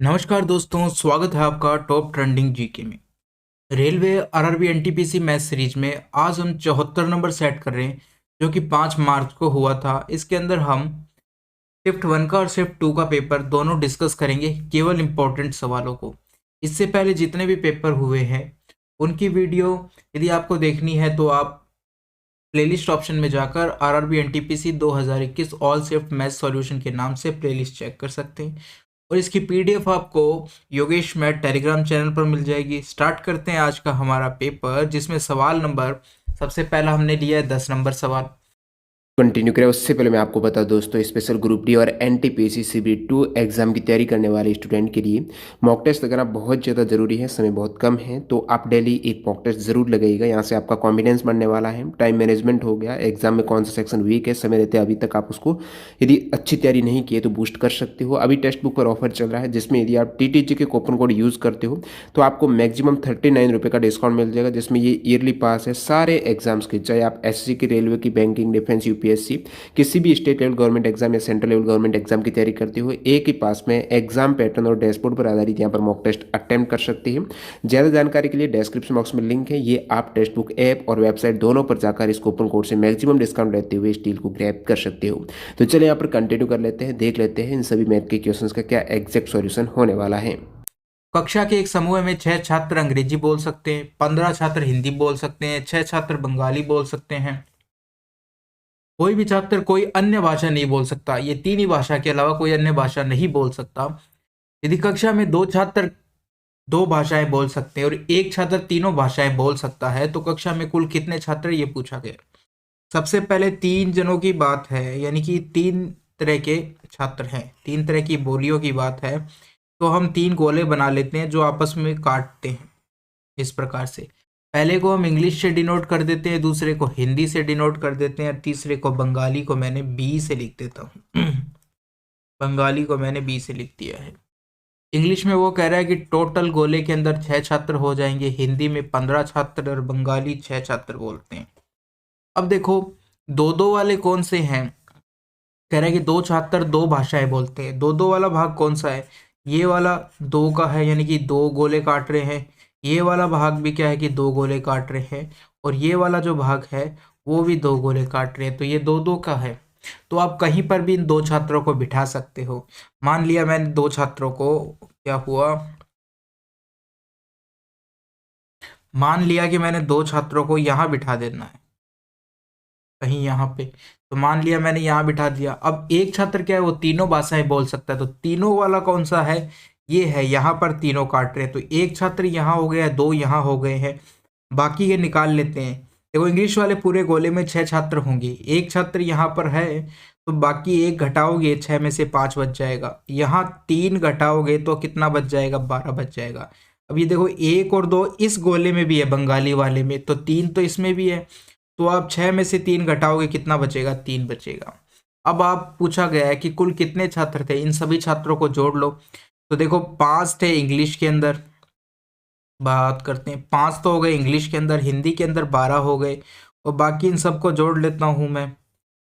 नमस्कार दोस्तों, स्वागत है आपका टॉप ट्रेंडिंग जीके में। Railway RRB NTPC math series में आज हम 74 नंबर सेट कर रहे हैं, जो कि 5 मार्च को हुआ था। इसके अंदर हम शिफ्ट 1 का और शिफ्ट 2 का पेपर दोनों डिस्कस करेंगे, केवल इंपॉर्टेंट सवालों को। इससे पहले जितने भी पेपर हुए हैं उनकी वीडियो यदि आपको देखनी है तो आप प्लेलिस्ट ऑप्शन में जाकर RRB NTPC 2021 all shift math solution के नाम से प्लेलिस्ट चेक कर सकते हैं, और इसकी पीडीएफ आपको योगेश मैथ टेलीग्राम चैनल पर मिल जाएगी। स्टार्ट करते हैं आज का हमारा पेपर, जिसमें सवाल नंबर सबसे पहला हमने लिया है 10 नंबर सवाल। कंटिन्यू करें उससे पहले मैं आपको बता दोस्तों, स्पेशल ग्रुप डी और एनटीपीसी CB2 एग्जाम की तैयारी करने वाले स्टूडेंट के लिए मॉक टेस्ट लगाना बहुत ज़्यादा ज़रूरी है। समय बहुत कम है तो आप डेली एक मॉक टेस्ट ज़रूर लगाइएगा। यहाँ से आपका कॉन्फिडेंस बढ़ने वाला है, टाइम मैनेजमेंट हो गया, एग्जाम में कौन सा सेक्शन वीक है, समय रहते अभी तक आप उसको यदि अच्छी तैयारी नहीं की है तो बूस्ट कर सकते हो। अभी टेक्स्ट बुक पर ऑफर चल रहा है, जिसमें यदि आप TTG के कूपन कोड यूज़ करते हो तो आपको मैक्सिमम 39 रुपये का डिस्काउंट मिल जाएगा, जिसमें ये ईयरली पास है सारे एग्जाम्स के, चाहे आप SSC की, रेलवे की, बैंकिंग, डिफेंस, UPSC किसी भी स्टेट लेवल गवर्नमेंट एग्जाम या सेंट्रल लेवल गवर्नमेंट एग्जाम की तैयारी करते हो, एक ही पास में एग्जाम पैटर्न और डैशबोर्ड पर आधारित यहाँ पर मॉक टेस्ट अटेम्प्ट कर सकते हैं। ज़्यादा जानकारी के लिए डिस्क्रिप्शन बॉक्स में लिंक है, ये आप टेक्स्ट बुक ऐप और वेबसाइट दोनों पर जाकर इस कूपन कोड से मैक्सिमम डिस्काउंट लेते हुए इस डील को ग्रैब कर सकते हो। तो चलिए यहाँ पर कंटिन्यू कर लेते हैं, देख लेते हैं इन सभी मैथ के क्वेश्चंस का क्या एग्जैक्ट सॉल्यूशन होने वाला है। कक्षा के एक समूह में 6 छात्र अंग्रेजी बोल सकते हैं, 15 छात्र हिंदी बोल सकते हैं, 6 छात्र बंगाली बोल सकते हैं। कोई भी छात्र कोई अन्य भाषा नहीं बोल सकता, ये तीन ही भाषा के अलावा कोई अन्य भाषा नहीं बोल सकता। यदि कक्षा में 2 छात्र 2 भाषाएं बोल सकते हैं और एक छात्र तीनों भाषाएं बोल सकता है, तो कक्षा में कुल कितने छात्र, ये पूछा गया। सबसे पहले 3 जनों की बात है, यानी कि 3 तरह के छात्र हैं, 3 तरह की बोलियों की बात है। तो हम 3 गोले बना लेते हैं जो आपस में काटते हैं इस प्रकार से। पहले को हम इंग्लिश से डिनोट कर देते हैं, दूसरे को हिंदी से डिनोट कर देते हैं, और तीसरे को बंगाली को मैंने बी से लिख देता हूँ। बंगाली को मैंने बी से लिख दिया है। इंग्लिश में वो कह रहा है कि टोटल गोले के अंदर 6 छात्र हो जाएंगे, हिंदी में 15 छात्र और बंगाली 6 छात्र बोलते हैं। अब देखो, दो दो वाले कौन से हैं। कह रहा है कि 2 छात्र 2 भाषाएं बोलते हैं। दो दो वाला भाग कौन सा है, ये वाला 2 का है, यानी कि 2 गोले काट रहे हैं। ये वाला भाग भी क्या है कि 2 गोले काट रहे हैं, और ये वाला जो भाग है वो भी 2 गोले काट रहे हैं, तो ये 2 2 का है। तो आप कहीं पर भी इन 2 छात्रों को बिठा सकते हो। मान लिया मैंने 2 छात्रों को, क्या हुआ, मान लिया कि मैंने 2 छात्रों को यहाँ बिठा देना है, कहीं यहाँ पे। तो मान लिया मैंने यहाँ बिठा दिया। अब एक छात्र क्या है, वो तीनों भाषाएं बोल सकता है, तो तीनों वाला कौन सा है, ये है। यहाँ पर तीनों काट रहे हैं, तो एक छात्र यहाँ हो गया, 2 यहाँ हो गए हैं, बाकी ये निकाल लेते हैं। देखो, इंग्लिश वाले पूरे गोले में 6 छात्र होंगे, एक छात्र यहाँ पर है, तो बाकी एक घटाओगे 6 में से 5 बच जाएगा। यहाँ 3 घटाओगे तो कितना बच जाएगा, 12 बच जाएगा। अब ये देखो, 1 और 2 इस गोले में भी है, बंगाली वाले में, तो 3 तो इसमें भी है। तो आप 6 में से 3 घटाओगे, कितना बचेगा, 3 बचेगा। अब आप पूछा गया है कि कुल कितने छात्र थे, इन सभी छात्रों को जोड़ लो। तो देखो, 5 थे इंग्लिश के अंदर, बात करते हैं, 5 तो हो गए इंग्लिश के अंदर, हिंदी के अंदर 12 हो गए, और बाकी इन सबको जोड़ लेता हूँ मैं।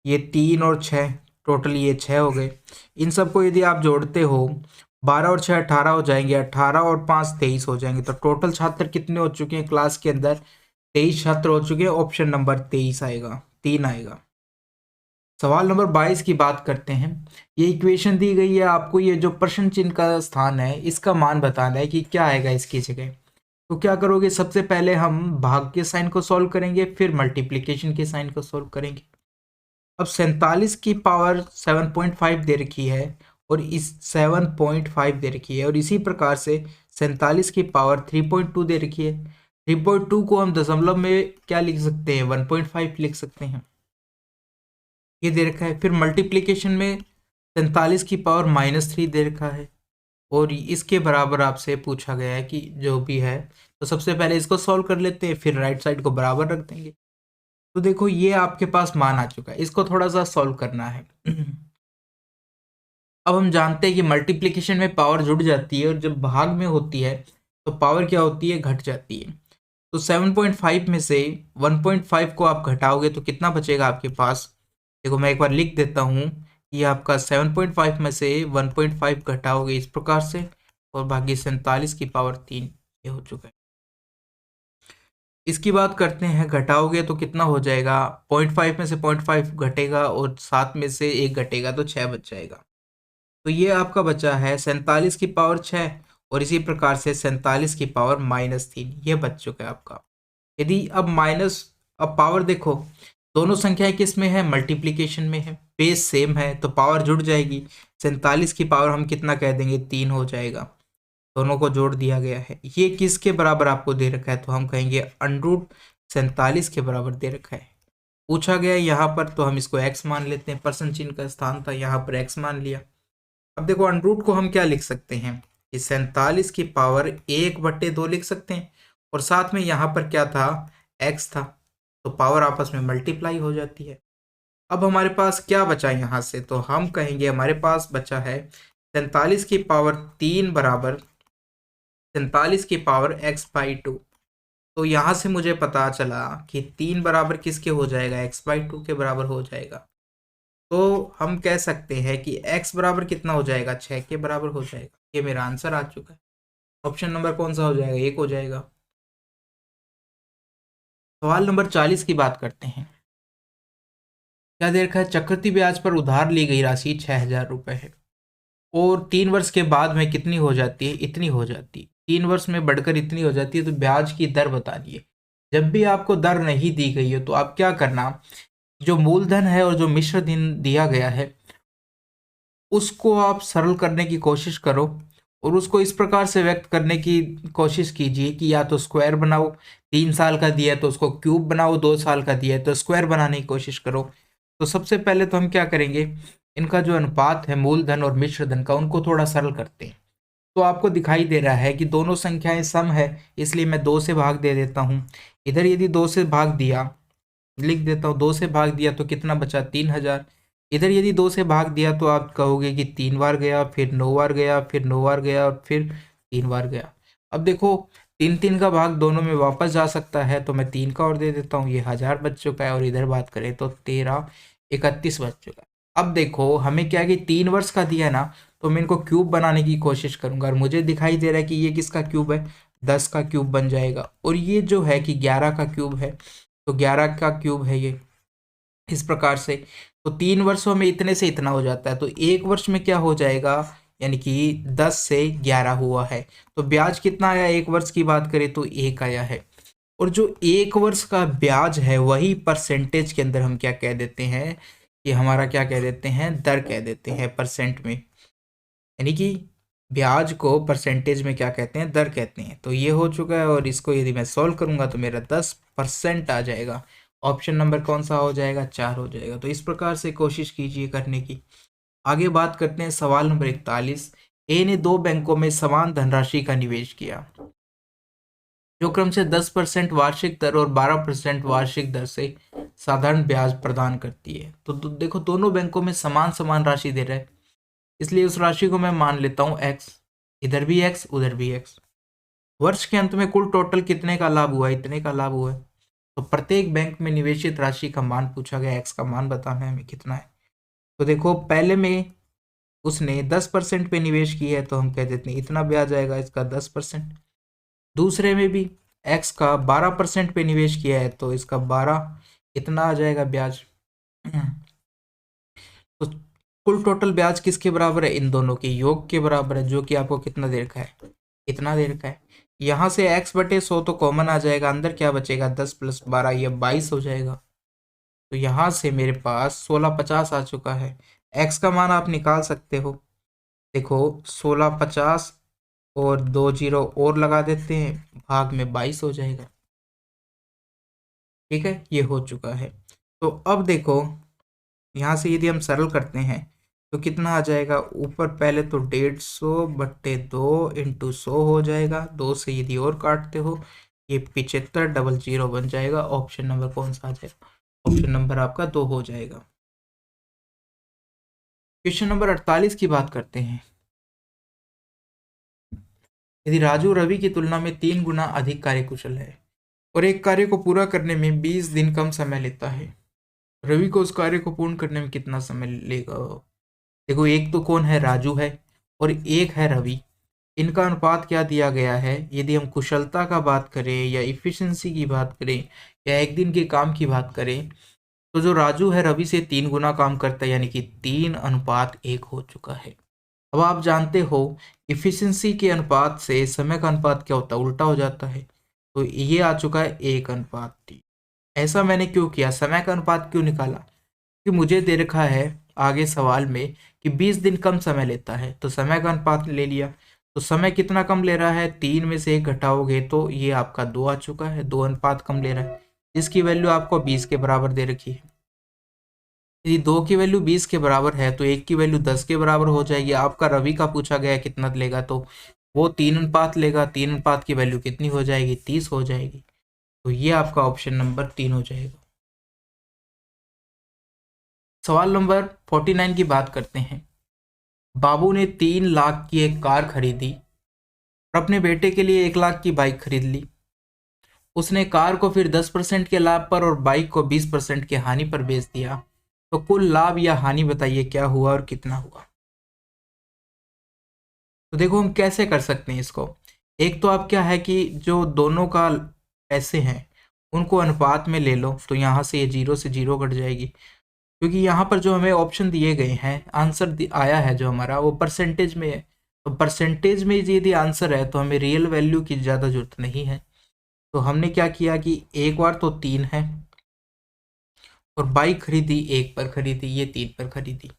ये 3 और 6, टोटल ये 6 हो गए। इन सबको यदि आप जोड़ते हो, 12 और 6 18 हो जाएंगे, 18 और 5 23 हो जाएंगे। तो टोटल छात्र कितने हो चुके हैं क्लास के अंदर, 23 छात्र हो चुके हैं। ऑप्शन नंबर 23 आएगा, 3 आएगा। सवाल नंबर 22 की बात करते हैं। ये इक्वेशन दी गई है आपको, ये जो प्रश्न चिन्ह का स्थान है इसका मान बताना है कि क्या आएगा इसकी जगह। तो क्या करोगे, सबसे पहले हम भाग के साइन को सॉल्व करेंगे, फिर मल्टीप्लिकेशन के साइन को सॉल्व करेंगे। अब 47 की पावर 7.5 दे रखी है, और इस 7.5 दे रखी है, और इसी प्रकार से 47 की पावर 3.2 दे रखी है। 3.2 को हम दशमलव में क्या लिख सकते हैं, 1.5 लिख सकते हैं, ये दे रखा है। फिर मल्टीप्लिकेशन में 47 की पावर -3 दे रखा है, और इसके बराबर आपसे पूछा गया है कि जो भी है। तो सबसे पहले इसको सॉल्व कर लेते हैं, फिर राइट साइड को बराबर रख देंगे। तो देखो, ये आपके पास मान आ चुका है, इसको थोड़ा सा सॉल्व करना है। अब हम जानते हैं कि मल्टीप्लिकेशन में पावर जुड़ जाती है, और जब भाग में होती है तो पावर क्या होती है, घट जाती है। तो 7.5 में से 1.5 को आप घटाओगे तो कितना बचेगा आपके पास। देखो, मैं एक बार लिख देता हूँ, ये आपका 7.5 में से 1.5 घटाओगे इस प्रकार से, और बाकी 47 की पावर 3, ये हो चुका है। इसकी बात करते हैं, घटाओगे तो कितना हो जाएगा, 0.5 में से 0.5 घटेगा और 7 में से 1 घटेगा तो 6 बच जाएगा। तो ये आपका बचा है 47 की पावर 6 और इसी प्रकार से 47 की पावर -3, ये बच चुका है आपका। यदि अब अब पावर देखो, दोनों संख्याएं किस में है, मल्टीप्लीकेशन में है, बेस सेम है तो पावर जुड़ जाएगी। 47 की पावर हम कितना कह देंगे, 3 हो जाएगा। दोनों को जोड़ दिया गया है। ये किसके बराबर आपको दे रखा है, तो हम कहेंगे √47 के बराबर दे रखा है। पूछा गया यहाँ पर तो हम इसको x मान लेते हैं, परसेंट चिन्ह का स्थान था, यहाँ पर x मान लिया। अब देखो √ को हम क्या लिख सकते हैं कि 47 की पावर 1/2 लिख सकते हैं और साथ में यहाँ पर क्या था, x था, तो पावर आपस में मल्टीप्लाई हो जाती है। अब हमारे पास क्या बचा यहाँ से, तो हम कहेंगे हमारे पास बचा है 47 की पावर 3 बराबर 47 की पावर x/2। तो यहाँ से मुझे पता चला कि 3 बराबर किसके हो जाएगा, x/2 के बराबर हो जाएगा। तो हम कह सकते हैं कि x बराबर कितना हो जाएगा, 6 के बराबर हो जाएगा। ये मेरा आंसर आ चुका है। ऑप्शन नंबर कौन सा हो जाएगा, 1 हो जाएगा। सवाल नंबर 40 की बात करते हैं। क्या दे रखा है, चक्रवृद्धि ब्याज पर उधार ली गई राशि 6,000 रुपये है और 3 वर्ष के बाद में कितनी हो जाती है, इतनी हो जाती है। 3 वर्ष में बढ़कर इतनी हो जाती है, तो ब्याज की दर बतानी है। जब भी आपको दर नहीं दी गई हो तो आप क्या करना, जो मूलधन है और जो मिश्र धन दिया गया है उसको आप सरल करने की कोशिश करो और उसको इस प्रकार से व्यक्त करने की कोशिश कीजिए कि या तो स्क्वायर बनाओ, 3 साल का दिया है तो उसको क्यूब बनाओ, 2 साल का दिया है तो स्क्वायर बनाने की कोशिश करो। तो सबसे पहले तो हम क्या करेंगे, इनका जो अनुपात है मूलधन और मिश्र धन का, उनको थोड़ा सरल करते हैं। तो आपको दिखाई दे रहा है कि दोनों संख्याएं सम है, इसलिए मैं 2 से भाग दे देता हूँ। इधर यदि 2 से भाग दिया, लिख देता हूँ, 2 से भाग दिया तो कितना बचा, 3,000। इधर यदि 2 से भाग दिया तो आप कहोगे कि 3 बार गया, फिर 9 बार गया, फिर 9 बार गया और फिर 3 बार गया। अब देखो 3 का भाग दोनों में वापस जा सकता है, तो मैं 3 का और दे देता हूँ, ये 1000 बच चुका है। और इधर बात करें तो 13 31 बच चुका है। अब देखो हमें क्या है कि 3 वर्ष का दिया है ना, तो मैं इनको क्यूब बनाने की कोशिश करूंगा और मुझे दिखाई दे रहा है कि ये किसका क्यूब है, 10 का क्यूब बन जाएगा। और ये जो है कि 11 का क्यूब है, तो 11 का क्यूब है ये, इस प्रकार से। तो 3 वर्षों में इतने से इतना हो जाता है, तो 1 वर्ष में क्या हो जाएगा, यानी कि 10 से 11 हुआ है। तो ब्याज कितना आया, 1 वर्ष की बात करें तो 1 आया है। और जो 1 वर्ष का ब्याज है वही परसेंटेज के अंदर हम क्या कह देते हैं, कि हमारा क्या कह देते हैं, दर कह देते हैं परसेंट में। यानी कि ब्याज को परसेंटेज में क्या कहते हैं, दर कहते हैं। तो ये हो चुका है और इसको यदि मैं सॉल्व करूंगा तो मेरा 10% आ जाएगा। ऑप्शन नंबर कौन सा हो जाएगा, 4 हो जाएगा। तो इस प्रकार से कोशिश कीजिए करने की। आगे बात करते हैं सवाल नंबर 41। ए ने 2 बैंकों में समान धनराशि का निवेश किया जो क्रम से 10% वार्षिक दर और 12% वार्षिक दर से साधारण ब्याज प्रदान करती है। तो देखो दोनों बैंकों में समान समान राशि दे रहा है, इसलिए उस राशि को मैं मान लेता हूँ x। इधर भी x, उधर भी x। वर्ष के अंत में कुल टोटल कितने का लाभ हुआ, इतने का लाभ हुआ है। तो प्रत्येक बैंक में निवेशित राशि का मान पूछा गया, x का मान बताना है हमें कितना है। तो देखो पहले में उसने 10% पे निवेश किया है, तो हम कह देते हैं इतना ब्याज आएगा, इसका 10%। दूसरे में भी x का 12% पे निवेश किया है, तो इसका 12 इतना आ जाएगा ब्याज। तो कुल टोटल ब्याज किसके बराबर है, इन दोनों के योग के बराबर है, जो कि आपको कितना दे रखा है, इतना दे रखा है। यहाँ से x/100 तो कॉमन आ जाएगा, अंदर क्या बचेगा, 10 + 12 ये 22 हो जाएगा। तो यहाँ से मेरे पास 1650 आ चुका है। x का मान आप निकाल सकते हो, देखो 1650 और 2 जीरो और लगा देते हैं, भाग में 22 हो जाएगा। ठीक है, ये हो चुका है। तो अब देखो यहाँ से यदि हम सरल करते हैं तो कितना आ जाएगा, ऊपर पहले तो 150/2 × 100 हो जाएगा। 2 से यदि और काटते हो ये 7500 बन जाएगा। ऑप्शन नंबर कौन सा आ जाएगा, ऑप्शन नंबर आपका 2 हो जाएगा। क्वेश्चन नंबर 48 की बात करते हैं। यदि राजू रवि की तुलना में 3 गुना अधिक कार्यकुशल है और एक कार्य को पूरा करने में 20 दिन कम समय लेता है, रवि को उस कार्य को पूर्ण करने में कितना समय लेगा। देखो एक तो कौन है, राजू है और एक है रवि। इनका अनुपात क्या दिया गया है, यदि हम कुशलता का बात करें या इफ़िशिएंसी की बात करें या एक दिन के काम की बात करें, तो जो राजू है रवि से 3 गुना काम करता है, यानी कि 3:1 हो चुका है। अब आप जानते हो इफ़िशिएंसी के अनुपात से समय का अनुपात क्या होता है, उल्टा हो जाता है। तो ये आ चुका है 1:3। ऐसा मैंने क्यों किया, समय का अनुपात क्यों निकाला, कि मुझे दे रखा है आगे सवाल में कि 20 दिन कम समय लेता है, तो समय का अनुपात ले लिया। तो समय कितना कम ले रहा है, 3 में से 1 घटाओगे तो ये आपका 2 आ चुका है, 2 अनुपात कम ले रहा है, जिसकी वैल्यू आपको 20 के बराबर दे रखी है। यदि 2 की वैल्यू 20 के बराबर है तो 1 की वैल्यू 10 के बराबर हो जाएगी। आपका रवि का पूछा गया है कितना लेगा, तो वो 3 अनुपात लेगा, 3 अनुपात की वैल्यू कितनी हो जाएगी, 30 हो जाएगी। तो ये आपका ऑप्शन नंबर 3 हो जाएगा। सवाल नंबर 49 की बात करते हैं। बाबू ने 3 लाख की एक कार खरीदी और अपने बेटे के लिए 1 लाख की बाइक खरीद ली। उसने कार को फिर 10% के लाभ पर और बाइक को 20% की हानि पर बेच दिया। तो कुल लाभ या हानि बताइए क्या हुआ और कितना हुआ। तो देखो हम कैसे कर सकते हैं इसको। एक तो आप क्या है कि जो दोनों का पैसे हैं उनको अनुपात में ले लो, तो यहाँ से ये 0 से 0 कट जाएगी, क्योंकि यहाँ पर जो हमें ऑप्शन दिए गए हैं, आंसर आया है जो हमारा वो परसेंटेज में है। तो परसेंटेज में यदि आंसर है तो हमें रियल वैल्यू की ज़्यादा जरूरत नहीं है। तो हमने क्या किया कि एक बार तो 3 है और बाइक खरीदी 1 पर खरीदी, ये 3 पर खरीदी,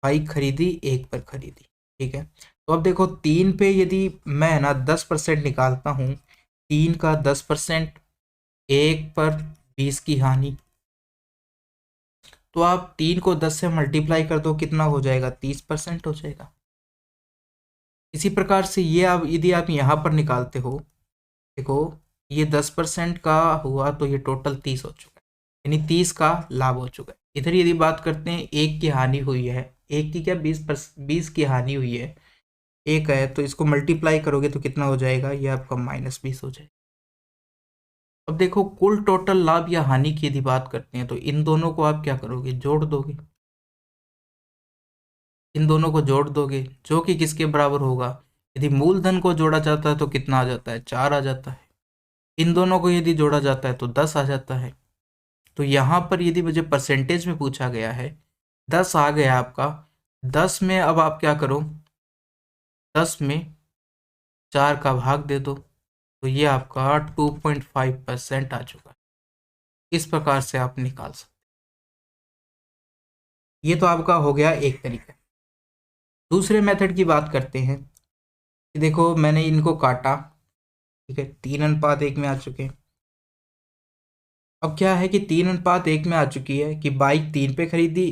बाइक खरीदी 1 पर खरीदी। ठीक है, तो अब देखो 3 पे यदि मैं ना 10% निकालता हूँ, 3 का 10%, 1 पर 20 की हानि, तो आप 3 को 10 से मल्टीप्लाई कर दो, कितना हो जाएगा, 30% हो जाएगा। इसी प्रकार से ये आप यदि आप यहाँ पर निकालते हो, देखो ये 10% का हुआ तो ये टोटल 30 हो चुका है, यानी 30 का लाभ हो चुका है। इधर यदि बात करते हैं 1 की हानि हुई है, 1 की क्या 20 की हानि हुई है, 1 है तो इसको मल्टीप्लाई करोगे तो कितना हो जाएगा, ये आपका -20 हो जाएगा। अब देखो कुल टोटल लाभ या हानि की यदि बात करते हैं तो इन दोनों को आप क्या करोगे, जोड़ दोगे, इन दोनों को जोड़ दोगे, जो कि किसके बराबर होगा, यदि मूलधन को जोड़ा जाता है तो कितना आ जाता है, 4 आ जाता है। इन दोनों को यदि जोड़ा जाता है तो 10 आ जाता है। तो यहाँ पर यदि मुझे परसेंटेज में पूछा गया है, 10 आ गया आपका। 10 में अब आप क्या करो, 10 में 4 का भाग दे दो, तो ये आपका 2.5% आ चुका है। इस प्रकार से आप निकाल सकते। ये तो आपका हो गया एक तरीका। दूसरे मेथड की बात करते हैं कि देखो मैंने इनको काटा, ठीक है, 3:1 में आ चुके हैं। अब क्या है कि 3:1 में आ चुकी है कि बाइक 3 पे खरीदी,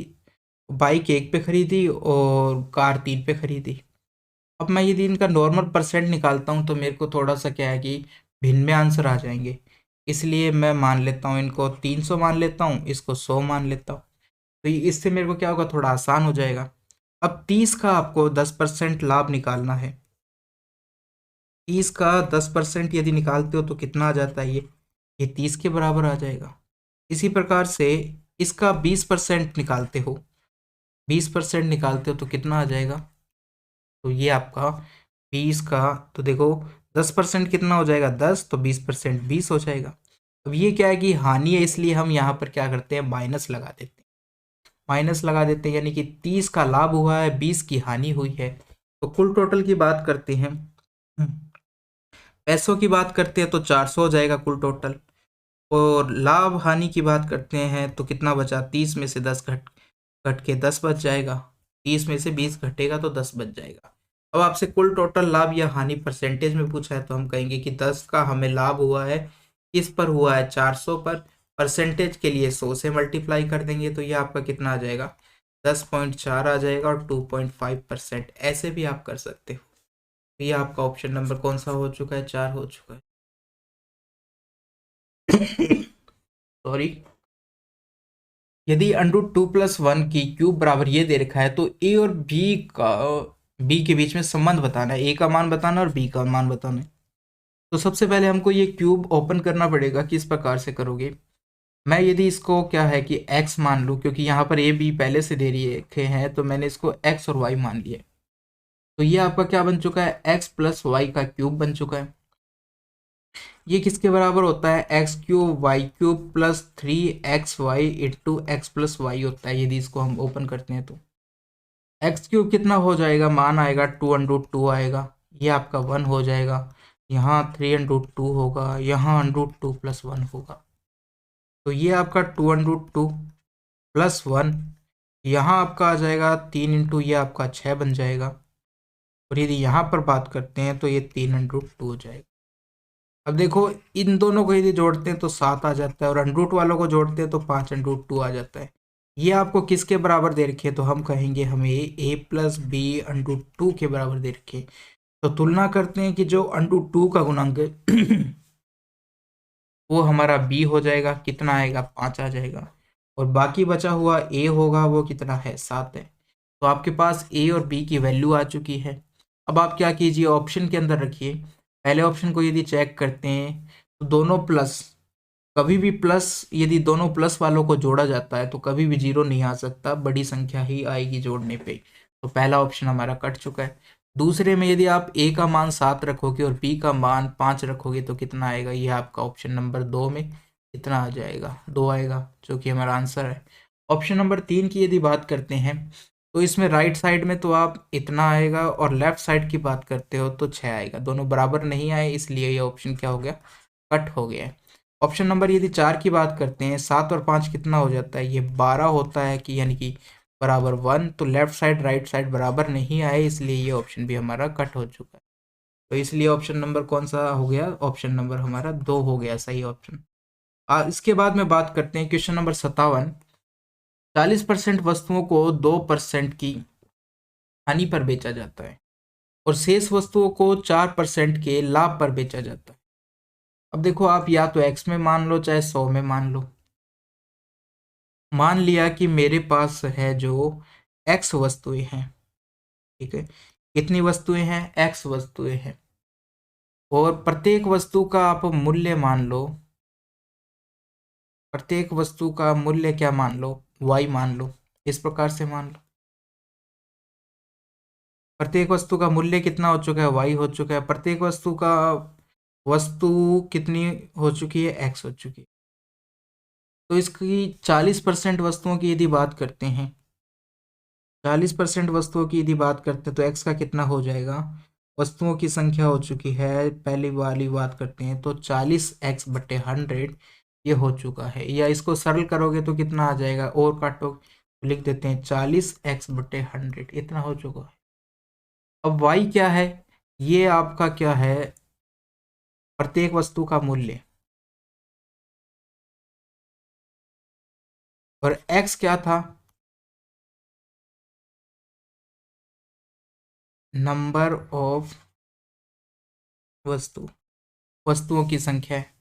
बाइक 1 पे खरीदी और कार 3 पे खरीदी। अब मैं यदि इनका नॉर्मल परसेंट निकालता हूँ तो मेरे को थोड़ा सा क्या है कि भिन्न में आंसर आ जाएंगे, इसलिए मैं मान लेता हूँ इनको 300 मान लेता हूँ, इसको 100 मान लेता हूँ। तो इससे मेरे को क्या होगा, थोड़ा आसान हो जाएगा। अब 30 का आपको 10% लाभ निकालना है, 30 का 10% यदि निकालते हो तो कितना आ जाता है, ये 30 के बराबर आ जाएगा। इसी प्रकार से इसका 20% निकालते हो, 20% निकालते हो तो कितना आ जाएगा, तो ये आपका 20 का, तो देखो 10% कितना हो जाएगा, 10, तो 20% 20 हो जाएगा। अब ये क्या है कि हानि है, इसलिए हम यहाँ पर क्या करते हैं, माइनस लगा देते हैं, माइनस लगा देते हैं, यानी कि 30 का लाभ हुआ है, 20 की हानि हुई है। तो कुल टोटल की बात करते हैं, पैसों की बात करते हैं तो 400 हो जाएगा कुल टोटल। और लाभ हानि की बात करते हैं तो कितना बचा, 30 में से 10 घट घट के 10 बच जाएगा, 30 में से 20 घटेगा तो 10 बच जाएगा। अब आपसे कुल टोटल लाभ या हानि परसेंटेज में पूछा है तो हम कहेंगे कि 10 का हमें लाभ हुआ है, किस पर हुआ है, 400 पर। परसेंटेज के लिए 100 से मल्टीप्लाई कर देंगे तो ये आपका कितना आ जाएगा, 10.4 आ जाएगा, और 2.5% ऐसे भी आप कर सकते हो। तो ये आपका ऑप्शन नंबर कौन सा हो चुका है, 4 हो चुका है। सॉरी, यदि √2+1 की क्यूब बराबर ये दे रखा है तो ए और बी के बीच में संबंध बताना है, ए का मान बताना और बी का मान बताना है। तो सबसे पहले हमको ये क्यूब ओपन करना पड़ेगा। किस प्रकार से करोगे, मैं यदि इसको क्या है कि x मान लूँ, क्योंकि यहाँ पर ए बी पहले से दे रखे हैं तो मैंने इसको x और y मान लिया। तो ये आपका क्या बन चुका है, एक्स प्लस वाई का क्यूब बन चुका है। ये किसके बराबर होता है, x cube y cube plus 3xy into x plus y होता है, यदि इसको हम ओपन करते हैं तो एक्स क्यूब कितना हो जाएगा, मान आएगा 2√2 आएगा, ये आपका 1 हो जाएगा, यहाँ 3√2 होगा, यहाँ √2 प्लस 1 होगा, तो ये आपका 2√2 प्लस 1, यहाँ आपका आ जाएगा 3 इंटू ये आपका 6 बन जाएगा, और यदि यहाँ पर बात करते हैं तो ये 3√2 हो जाएगा। अब देखो इन दोनों को यदि जोड़ते हैं तो 7 आ जाता है, और अंडरूट वालों को जोड़ते हैं तो 5√2 आ जाता है। ये आपको किसके बराबर दे रखे, तो हम कहेंगे हमें a प्लस बी √2 के बराबर दे रखे। तो तुलना करते हैं कि जो √2 का गुणांक है वो हमारा b हो जाएगा, कितना आएगा, 5 आ जाएगा, और बाकी बचा हुआ a होगा, वो कितना है, 7 है। तो आपके पास a और b की वैल्यू आ चुकी है। अब आप क्या कीजिए, ऑप्शन के अंदर रखिए, पहले ऑप्शन को यदि चेक करते हैं तो दोनों प्लस, कभी भी प्लस, यदि दोनों प्लस वालों को जोड़ा जाता है तो कभी भी जीरो नहीं आ सकता, बड़ी संख्या ही आएगी जोड़ने पे। तो पहला ऑप्शन हमारा कट चुका है। दूसरे में यदि आप a का मान 7 रखोगे और b का मान 5 रखोगे तो कितना आएगा, ये आपका ऑप्शन नंबर 2 में कितना आ जाएगा, 2 आएगा, जो कि हमारा आंसर है। ऑप्शन नंबर 3 की यदि बात करते हैं तो इसमें राइट साइड में तो आप इतना आएगा, और लेफ्ट साइड की बात करते हो तो 6 आएगा, दोनों बराबर नहीं आए, इसलिए ये ऑप्शन क्या हो गया, कट हो गया है। ऑप्शन नंबर यदि 4 की बात करते हैं, 7 और 5 कितना हो जाता है, ये 12 होता है, कि यानी कि बराबर 1, तो लेफ्ट साइड राइट साइड बराबर नहीं आए, इसलिए ये ऑप्शन भी हमारा कट हो चुका है। तो इसलिए ऑप्शन नंबर कौन सा हो गया, ऑप्शन नंबर हमारा 2 हो गया सही ऑप्शन। इसके बाद में बात करते हैं क्वेश्चन नंबर 57। 40% वस्तुओं को 2% की हानि पर बेचा जाता है और शेष वस्तुओं को 4% के लाभ पर बेचा जाता है। अब देखो आप या तो x में मान लो चाहे 100 में मान लो। मान लिया कि मेरे पास है जो x वस्तुएं हैं, ठीक है, कितनी वस्तुएं हैं, x वस्तुएं हैं, और प्रत्येक वस्तु का आप मूल्य मान लो, प्रत्येक वस्तु का मूल्य क्या मान लो, y मान लो, इस प्रकार से मान लो। प्रत्येक वस्तु का मूल्य कितना हो चुका है, y हो चुका है, प्रत्येक वस्तु का वस्तु कितनी हो चुकी है, x हो चुकी है। तो इसकी 40% वस्तुओं की यदि बात करते हैं, 40% वस्तुओं की यदि बात करते हैं तो x का कितना हो जाएगा, वस्तुओं की संख्या हो चुकी है, पहली वाली बात करते हैं तो 40x/100 ये हो चुका है, या इसको सरल करोगे तो कितना आ जाएगा, और काटो तो लिख देते हैं 40x/100, इतना हो चुका है। अब y क्या है, ये आपका क्या है, प्रत्येक वस्तु का मूल्य, और x क्या था, नंबर ऑफ वस्तुओं की संख्या है।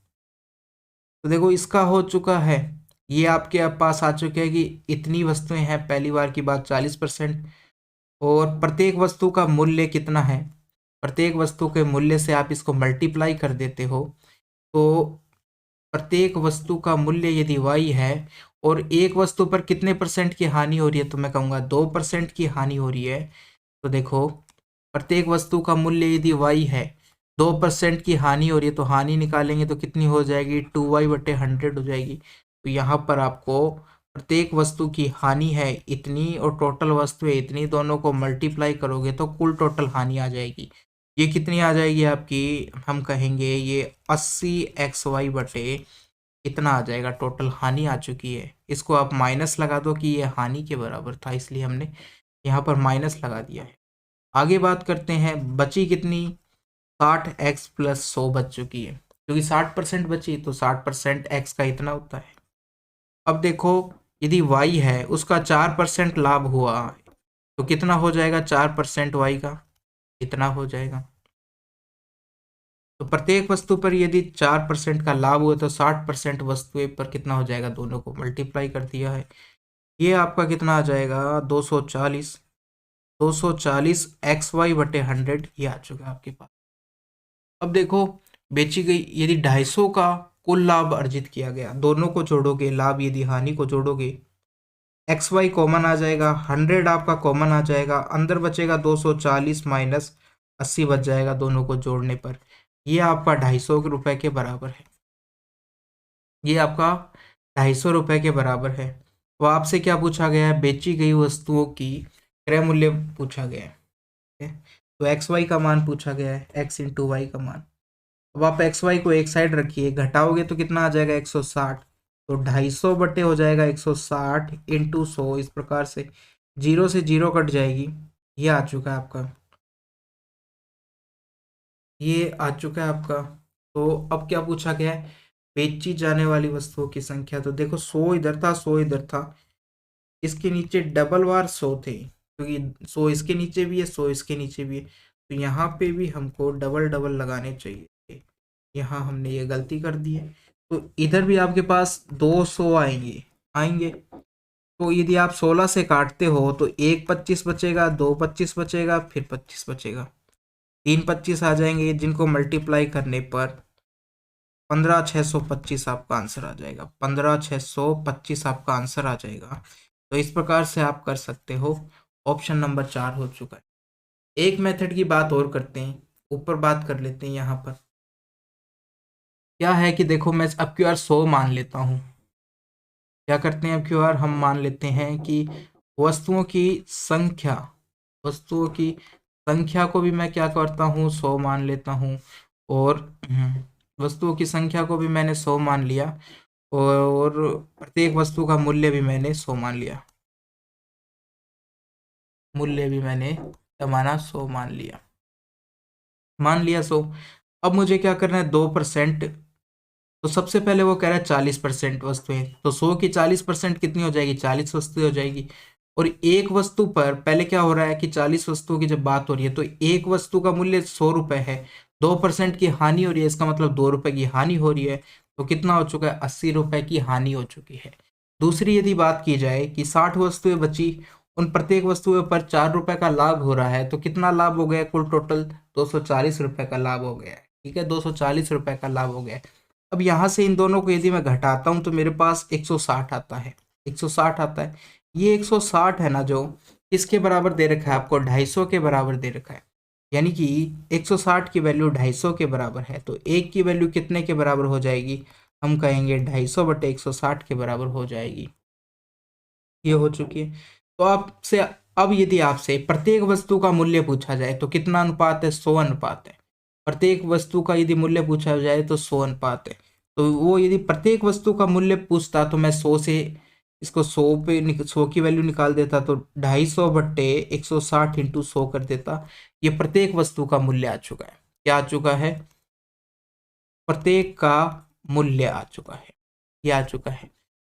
तो देखो इसका हो चुका है, ये आपके पास आ चुके हैं कि इतनी वस्तुएं हैं, पहली बार की बात 40%, और प्रत्येक वस्तु का मूल्य कितना है, प्रत्येक वस्तु के मूल्य से आप इसको मल्टीप्लाई कर देते हो, तो प्रत्येक वस्तु का मूल्य यदि y है और एक वस्तु पर कितने परसेंट की हानि हो रही है, तो मैं कहूँगा 2% की हानि हो रही है। तो देखो प्रत्येक वस्तु का मूल्य यदि y है, 2% की हानि हो रही है, तो हानि निकालेंगे तो कितनी हो जाएगी, 2y/100 हो जाएगी। तो यहाँ पर आपको प्रत्येक वस्तु की हानि है इतनी और टोटल वस्तु है इतनी, दोनों को मल्टीप्लाई करोगे तो कुल टोटल हानि आ जाएगी। ये कितनी आ जाएगी आपकी, हम कहेंगे ये 80xy इतना आ जाएगा, टोटल हानि आ चुकी है। इसको आप माइनस लगा दो कि ये हानि के बराबर था, इसलिए हमने यहाँ पर माइनस लगा दिया है। आगे बात करते हैं, बची कितनी, 60x+100 बच चुकी है, क्योंकि 60% बची तो 60% x का इतना होता है। अब देखो यदि y है उसका 4% लाभ हुआ तो कितना हो जाएगा, 4% y का इतना हो जाएगा। तो प्रत्येक वस्तु पर यदि 4% का लाभ हुआ तो 60% वस्तुएं पर कितना हो जाएगा, दोनों को मल्टीप्लाई कर दिया है, ये आपका कितना आ जाएगा, 240, 240xy/100 ये आ चुका है आपके पास। अब देखो बेची गई यदि 250 का कुल लाभ अर्जित किया गया, दोनों को जोड़ोगे, लाभ यदि हानि को जोड़ोगे एक्स वाई कॉमन आ जाएगा, 100 आपका कॉमन आ जाएगा, अंदर बचेगा 240 माइनस 80 बच जाएगा दोनों को जोड़ने पर। ये आपका 250 रुपये के बराबर है। ये आपका 250 रुपये के बराबर है। तो आपसे क्या पूछा गया है? बेची गई वस्तुओं की क्रय मूल्य पूछा गया है। ठीक है? तो एक्स वाई का मान पूछा गया है, एक्स इंटू वाई का मान। अब आप एक्स वाई को एक साइड रखिए, घटाओगे तो कितना आ जाएगा? 160। तो 250 बटे हो जाएगा 160 इंटू 100, इस प्रकार से जीरो से जीरो कट जाएगी। ये आ चुका है आपका, ये आ चुका है आपका। तो अब क्या पूछा गया है? बेची जाने वाली वस्तुओं की संख्या। तो देखो 100 इधर था, 100 इधर था, इसके नीचे डबल बार 100 थे, क्योंकि 100 इसके नीचे भी है, 100 इसके नीचे भी है। तो यहाँ पे भी हमको डबल डबल लगाने चाहिए थे। यहाँ हमने ये गलती कर दी है। तो इधर भी आपके पास 200 आएंगे आएंगे। तो यदि आप 16 से काटते हो तो एक 25 बचेगा, दो 25 बचेगा, फिर 25 बचेगा, तीन 25 आ जाएंगे, जिनको मल्टीप्लाई करने पर 15,625 आपका आंसर आ जाएगा। 15,625 आपका आंसर आ जाएगा। तो इस प्रकार से आप कर सकते हो। ऑप्शन नंबर 4 हो चुका है। एक मेथड की बात और करते हैं, ऊपर बात कर लेते हैं। यहाँ पर क्या है कि देखो, मैं अब क्यू आर 100 मान लेता हूँ। क्या करते हैं अब क्यू आर, हम मान लेते हैं कि वस्तुओं की संख्या, वस्तुओं की संख्या को भी मैं क्या करता हूँ, 100 मान लेता हूँ। और वस्तुओं की संख्या को भी मैंने 100 मान लिया, और प्रत्येक वस्तु का मूल्य भी मैंने 100 मान लिया। मूल्य भी मैंने क्या माना? 100 मान लिया। मान लिया 100। अब मुझे क्या करना है? 2%। तो सबसे पहले वो कह रहा है 40% वस्तुएं, तो 100 की 40% कितनी हो जाएगी? 40 वस्तुएं हो जाएगी। और एक वस्तु पर पहले क्या हो रहा है कि 40 वस्तुओं की जब बात हो रही है तो एक वस्तु का मूल्य 100 रुपए है, 2% की हानि हो रही है, इसका मतलब 2 रुपए की हानि हो रही है। तो कितना हो चुका है? 80 रुपए की हानि हो चुकी है। दूसरी यदि बात की जाए कि 60 वस्तुएं बची, उन प्रत्येक वस्तुओं पर 4 रुपए का लाभ हो रहा है, तो कितना लाभ हो गया? कुल टोटल 240 रुपए का लाभ हो गया है। ठीक है, 240 रुपए का लाभ हो गया है। अब यहाँ से इन दोनों को यदि मैं घटाता हूँ तो मेरे पास 160 आता है। 160 आता है। ये 160 है ना, जो इसके बराबर दे रखा है आपको, 250 के बराबर दे रखा है। यानी कि 160 की वैल्यू 250 के बराबर है। तो एक की वैल्यू कितने के बराबर हो जाएगी? हम कहेंगे 250 बटे 160 के बराबर हो जाएगी। ये हो चुकी है। तो आपसे अब यदि आपसे प्रत्येक वस्तु का मूल्य पूछा जाए तो कितना अनुपात है? 100 अनुपात है। प्रत्येक वस्तु का यदि मूल्य पूछा जाए तो 100 अनुपात है। तो वो यदि प्रत्येक वस्तु का मूल्य पूछता तो मैं 100 से इसको 100 पे 100 की वैल्यू निकाल देता, तो 250 बट्टे 160 इंटू 100 कर देता। ये प्रत्येक वस्तु का मूल्य आ चुका है। क्या आ चुका है? प्रत्येक का मूल्य आ चुका है। ये आ चुका है।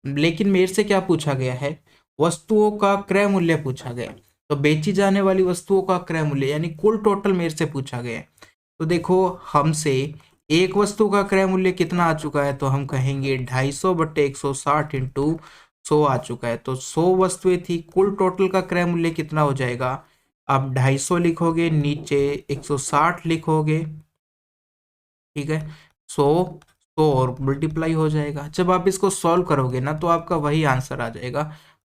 लेकिन मेरे से क्या पूछा गया है? वस्तुओं का क्रय मूल्य पूछा गया है। तो बेची जाने वाली वस्तुओं का क्रय मूल्य यानी कुल टोटल मेरे से पूछा गया है। तो देखो, हमसे एक वस्तु का क्रय मूल्य कितना आ चुका है? तो हम कहेंगे 250 बट्टे 160 इंटू 100 आ चुका है। तो 100 वस्तुएं थी, कुल टोटल का क्रय मूल्य कितना हो जाएगा? आप 250 लिखोगे, नीचे 160 लिखोगे। ठीक है, 100 100 और मल्टीप्लाई हो जाएगा। जब आप इसको सॉल्व करोगे ना तो आपका वही आंसर आ जाएगा,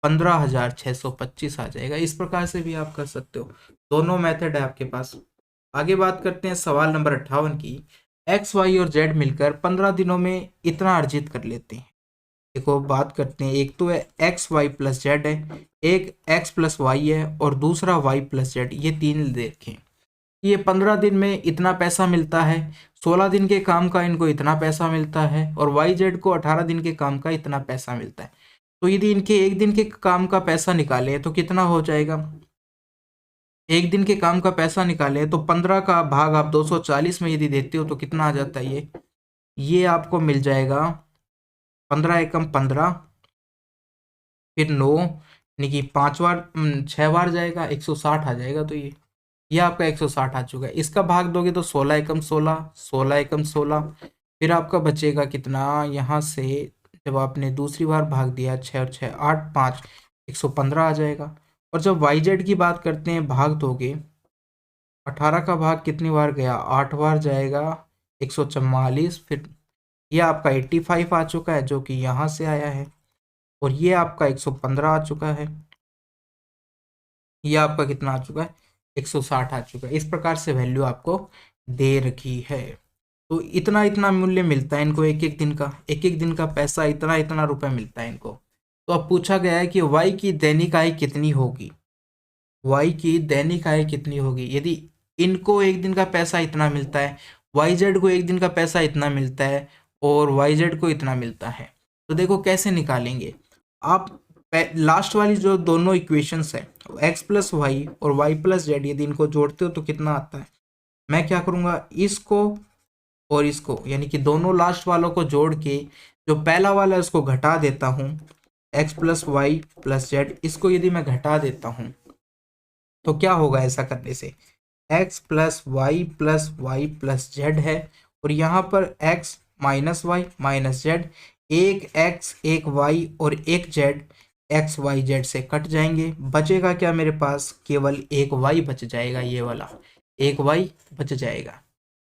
15,625 आ जाएगा। इस प्रकार से भी आप कर सकते हो। दोनों मेथड है आपके पास। आगे बात करते हैं सवाल नंबर 58 की। एक्स वाई और जेड मिलकर 15 दिनों में इतना अर्जित कर लेते हैं। देखो, बात करते हैं। एक तो है एक्स वाई प्लस जेड है, एक एक्स प्लस वाई है, और दूसरा वाई प्लस जेड। ये तीन देखें, ये 15 दिन में इतना पैसा मिलता है, 16 दिन के काम का इनको इतना पैसा मिलता है, और वाई जेड को 18 दिन के काम का इतना पैसा मिलता है। तो यदि इनके एक दिन के काम का पैसा निकाले तो कितना हो जाएगा? एक दिन के काम का पैसा निकाले तो 15 का भाग आप 240 में यदि देते हो तो कितना आ जाता है? ये आपको मिल जाएगा 15 एकम 15, फिर 9, यानी कि 5 बार 6 बार जाएगा, 160 आ जाएगा। तो ये आपका 160 आ चुका है। इसका भाग दोगे तो 16 एकम 16, 16 एकम 16, फिर आपका बचेगा कितना यहाँ से? जब आपने दूसरी बार भाग दिया, 6 और 6 8 5, 115 आ जाएगा। और जब वाई जेड की बात करते हैं, भाग दोगे, 18 का भाग कितनी बार गया? 8 बार जाएगा, 144, फिर ये आपका 85 आ चुका है, जो कि यहाँ से आया है। और ये आपका 115 आ चुका है, ये आपका कितना आ चुका है, 160 आ चुका है। इस प्रकार से वैल्यू आपको दे रखी है। तो इतना इतना मूल्य मिलता है इनको, एक एक दिन का पैसा इतना इतना रुपए मिलता है इनको। तो अब पूछा गया है कि वाई की दैनिक आय कितनी होगी, वाई की दैनिक आय कितनी होगी यदि इनको एक दिन का पैसा इतना मिलता है, वाई जेड को एक दिन का पैसा इतना मिलता है और वाई जेड को इतना मिलता है। तो देखो कैसे निकालेंगे आप, लास्ट वाली जो दोनों इक्वेशंस है एक्स प्लस वाई और वाई प्लस जेड, यदि इनको जोड़ते हो तो कितना आता है। मैं क्या करूँगा, इसको और इसको यानी कि दोनों लास्ट वालों को जोड़ के जो पहला वाला है उसको घटा देता हूँ, x plus y plus z, इसको यदि मैं घटा देता हूँ तो क्या होगा ऐसा करने से, एक्स प्लस वाई जेड है और यहाँ पर x minus y minus z, एक एक्स एक वाई और एक जेड, एक्स वाई जेड से कट जाएंगे, बचेगा क्या मेरे पास, केवल एक वाई बच जाएगा, ये वाला एक वाई बच जाएगा।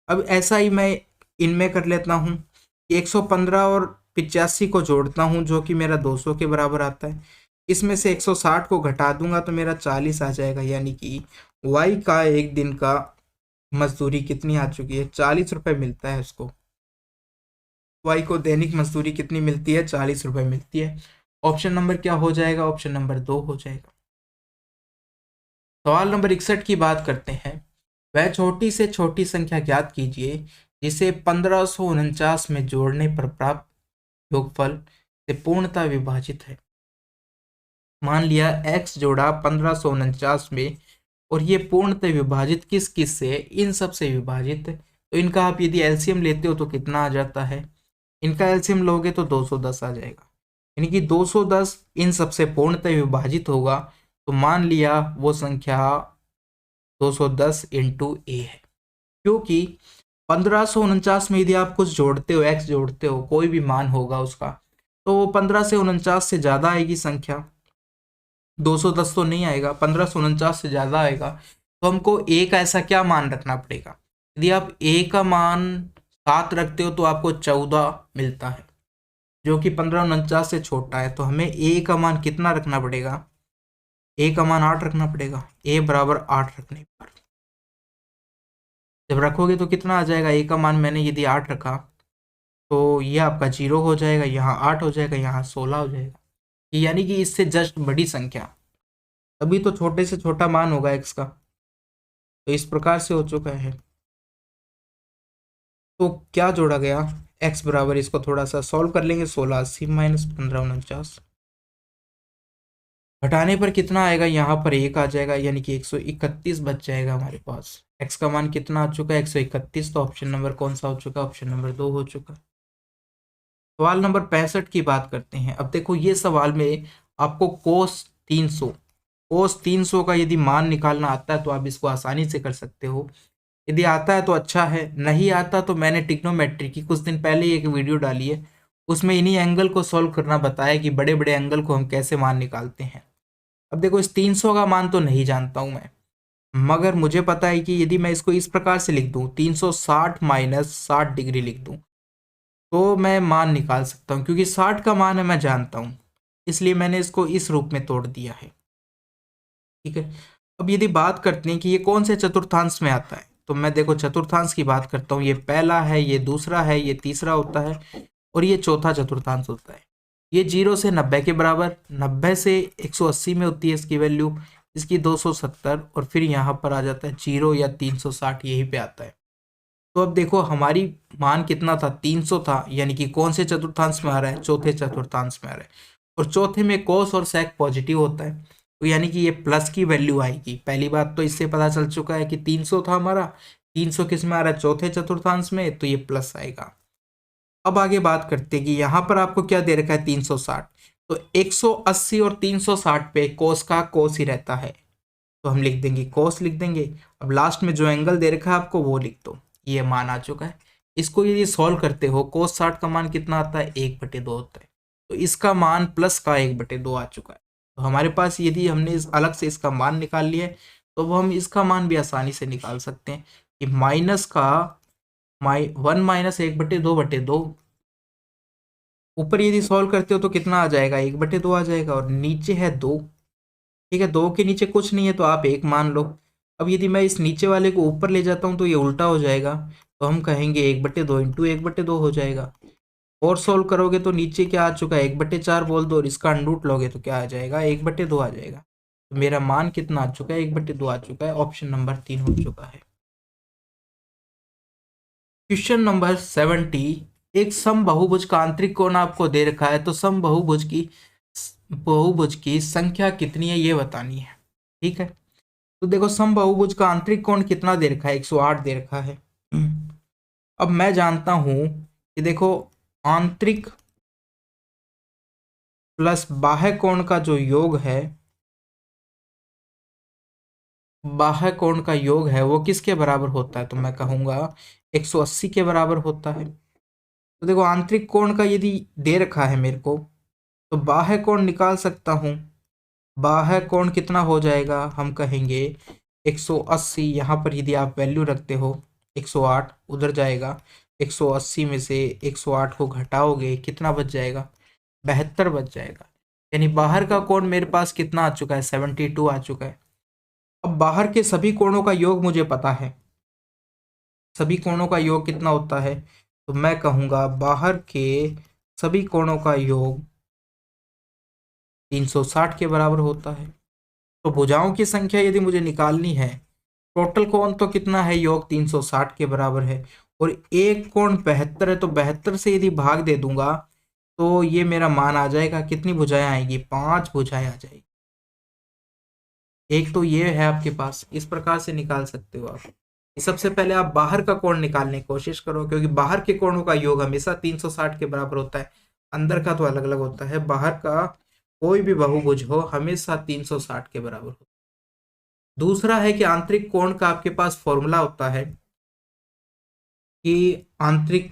अब ऐसा ही मैं इनमें कर लेता हूँ, 115 और 85 को जोड़ता हूँ जो कि मेरा 200 के बराबर आता है, इसमें से 160 को घटा दूंगा तो मेरा 40 आ जाएगा, यानी कि वाई का एक दिन का मजदूरी कितनी आ चुकी है, 40 रुपये मिलता है उसको। वाई को दैनिक मजदूरी कितनी मिलती है, 40 रुपये मिलती है। ऑप्शन नंबर क्या हो जाएगा, ऑप्शन नंबर 2 हो जाएगा। सवाल नंबर 61 की बात करते हैं। वह छोटी से छोटी संख्या ज्ञात कीजिए जिसे 1549 में जोड़ने पर प्राप्त योगफल से पूर्णतः विभाजित है। मान लिया x जोड़ा 1549 में और ये पूर्णतः विभाजित किस किस से, इन सब से विभाजित है। तो इनका आप यदि एलसीएम लेते हो तो कितना आ जाता है, इनका एलसीएम लोगे तो 210 आ जाएगा, यानी कि 210 इन सब से पूर्णतः विभाजित होगा। तो मान लिया वो संख्या 210 इंटू ए है, क्योंकि 1549 में यदि आप कुछ जोड़ते हो, एक्स जोड़ते हो, कोई भी मान होगा उसका, तो वो 15 से 49 से ज़्यादा आएगी संख्या, 210 तो नहीं आएगा, 1549 से ज़्यादा आएगा। तो हमको ए का ऐसा क्या मान रखना पड़ेगा, यदि आप ए का मान 7 रखते हो तो आपको 14 मिलता है, जो कि 1549 से छोटा है। तो हमें ए का मान कितना रखना पड़ेगा, ए का मान 8 रखना पड़ेगा, ए बराबर 8 रखने पर जब रखोगे तो कितना आ जाएगा, ए का मान मैंने यदि 8 रखा तो ये आपका 0 हो जाएगा, यहाँ 8 हो जाएगा, यहाँ 16 हो जाएगा, यानी कि इससे जस्ट बड़ी संख्या, तभी तो छोटे से छोटा मान होगा एक्स का। तो इस प्रकार से हो चुका है। तो क्या जोड़ा गया, एक्स बराबर, इसको थोड़ा सा सॉल्व कर लेंगे, 1680 माइनस 1549, घटाने पर कितना आएगा, यहाँ पर एक आ जाएगा, यानी कि 131 बच जाएगा हमारे पास। एक्स का मान कितना आ चुका है, 131। तो ऑप्शन नंबर कौन सा हो चुका है, ऑप्शन नंबर 2 हो चुका है। सवाल नंबर 65 की बात करते हैं। अब देखो ये सवाल में आपको कोस 300 का यदि मान निकालना आता है तो आप इसको आसानी से कर सकते हो, यदि आता है तो अच्छा है, नहीं आता तो मैंने ट्रिग्नोमेट्री की कुछ दिन पहले ही एक वीडियो डाली है, उसमें इन्हीं एंगल को सॉल्व करना बताया कि बड़े बड़े एंगल को हम कैसे मान निकालते हैं। अब देखो इस 300 का मान तो नहीं जानता हूं मैं, मगर मुझे पता है कि यदि मैं इसको इस प्रकार से लिख दूं, 360 माइनस 60 डिग्री लिख दूं, तो मैं मान निकाल सकता हूं, क्योंकि 60 का मान है मैं जानता हूं, इसलिए मैंने इसको इस रूप में तोड़ दिया है। ठीक है, अब यदि बात करते हैं कि ये कौन से चतुर्थांश में आता है, तो मैं देखो चतुर्थांश की बात करता हूँ, ये पहला है, ये दूसरा है, ये तीसरा होता है और ये चौथा चतुर्थांश होता है। ये 0 से 90 के बराबर, 90 से 180 में होती है इसकी वैल्यू, इसकी 270, और फिर यहाँ पर आ जाता है 0 या 360, यहीं पे आता है। तो अब देखो हमारी मान कितना था, 300 था, यानी कि कौन से चतुर्थांश में आ रहा है, चौथे चतुर्थांश में आ रहा है, और चौथे में कोस और सेक पॉजिटिव होता है, तो यानी कि ये प्लस की वैल्यू आएगी। पहली बात तो इससे पता चल चुका है कि 300 था हमारा, 300 किस में आ रहा है, चौथे चतुर्थांश में, तो ये प्लस आएगा। अब आगे बात करते हैं कि यहाँ पर आपको क्या दे रखा है, 360, तो 180 और 360 पे कोस का कोस ही रहता है, तो हम लिख देंगे कोस लिख देंगे। अब लास्ट में जो एंगल दे रखा है आपको वो लिख दो, ये मान आ चुका है। इसको यदि सॉल्व करते हो, कोस 60 का मान कितना आता है, 1/2 होता है, तो इसका मान प्लस का 1/2 आ चुका है। तो हमारे पास यदि हमने अलग से इसका मान निकाल लिया है तो वो हम इसका मान भी आसानी से निकाल सकते हैं कि माइनस का 1 माइनस 1/2/2 ऊपर यदि सॉल्व करते हो तो कितना आ जाएगा, 1/2 आ जाएगा, और नीचे है 2। ठीक है, 2 के नीचे कुछ नहीं है तो आप 1 मान लो। अब यदि मैं इस नीचे वाले को ऊपर ले जाता हूँ तो ये उल्टा हो जाएगा, तो हम कहेंगे 1/2 इंटू 1/2 हो जाएगा। और सोल्व करोगे तो नीचे क्या आ चुका है, 1/4 बोल दो, और इसका अंडरूट लोगे तो क्या आ जाएगा, 1/2 आ जाएगा। तो मेरा मान कितना आ चुका है, 1/2 आ चुका है। ऑप्शन नंबर 3 हो चुका है। क्वेश्चन नंबर 70, एक समबाहुभुज का आंतरिक कोण आपको दे रखा है, तो समबाहुभुज की संख्या कितनी है ये बतानी है। ठीक है, तो देखो समबाहुभुज का आंतरिक कोण कितना दे रखा है, 108 दे रखा है। अब मैं जानता हूं कि देखो, आंतरिक प्लस बाह्य कोण का जो योग है, बाह्य कोण का योग है वो किसके बराबर होता है, तो मैं कहूंगा 180 के बराबर होता है। तो देखो, आंतरिक कोण का यदि दे रखा है मेरे को, तो बाह्य कोण निकाल सकता हूं। बाह्य कोण कितना हो जाएगा, हम कहेंगे 180। यहाँ पर यदि आप वैल्यू रखते हो 108, उधर जाएगा 180 में से 108 को घटाओगे कितना बच जाएगा, 72 बच जाएगा। यानी बाहर का कोण मेरे पास कितना आ चुका है, 72 आ चुका है। अब बाहर के सभी कोणों का योग मुझे पता है, सभी कोणों का योग कितना होता है, तो मैं कहूंगा बाहर के सभी कोणों का योग 360 के बराबर होता है। तो भुजाओं की संख्या यदि मुझे निकालनी है, टोटल कोण तो कितना है, योग 360 के बराबर है, और एक कोण 72 है, तो 72 से यदि भाग दे दूंगा तो ये मेरा मान आ जाएगा, कितनी भुजाएं आएगी, 5 भुजाएं आ जाएगी। एक तो ये है आपके पास, इस प्रकार से निकाल सकते हो आप। सबसे पहले आप बाहर का कोण निकालने की कोशिश करो, क्योंकि बाहर के कोणों का योग हमेशा 360 के बराबर होता है। अंदर का तो अलग अलग होता है, बाहर का कोई भी बहुभुज हो हमेशा 360 के बराबर होता है। दूसरा है कि आंतरिक कोण का आपके पास फॉर्मूला होता है कि आंतरिक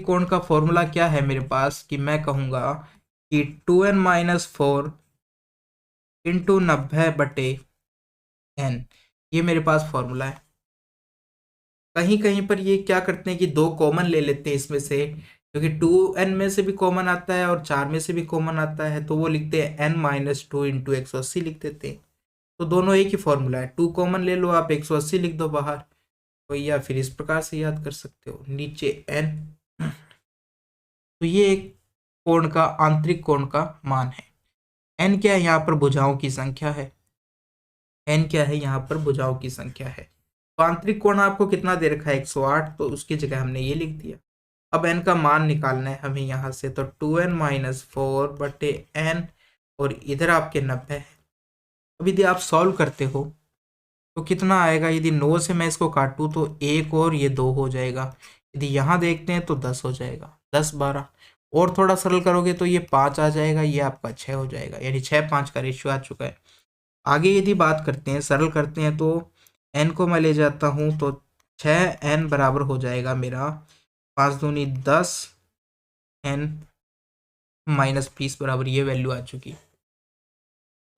कोण का फॉर्मूला क्या है मेरे पास, कि मैं कहूंगा कि 2n-4 इंटू 90/n, ये मेरे पास फॉर्मूला है। कहीं कहीं पर ये क्या करते हैं कि 2 कॉमन ले लेते हैं इसमें से, क्योंकि 2n में से भी कॉमन आता है और 4 में से भी कॉमन आता है, तो वो लिखते हैं n-2 इंटू 180 लिख देते हैं। तो दोनों एक ही फॉर्मूला है, 2 कॉमन ले लो आप, 180 लिख दो बाहर। तो या फिर इस प्रकार से याद कर सकते हो, नीचे n। तो ये एक कोण का, आंतरिक कोण का मान है। n क्या है, यहाँ पर भुजाओं की संख्या है। n क्या है, यहाँ पर भुजाओं की संख्या है। तो आंतरिक कोण आपको कितना दे रखा है, 108, तो उसकी जगह हमने ये लिख दिया। अब n का मान निकालना है हमें यहाँ से, तो 2n-4/n, और इधर आपके 90 है। अब यदि आप सॉल्व करते हो तो कितना आएगा, यदि 9 से मैं इसको काटूं तो 1 और ये 2 हो जाएगा। यदि यहाँ देखते हैं तो 10 हो जाएगा, 10-12, और थोड़ा सरल करोगे तो ये 5 आ जाएगा, ये आपका 6 हो जाएगा, यानी 6-5 का रेशियो आ चुका है। आगे यदि बात करते हैं, सरल करते हैं, तो n को मैं ले जाता हूँ तो 6n बराबर हो जाएगा मेरा 5 दूनी 10, n-20 बराबर ये वैल्यू आ चुकी।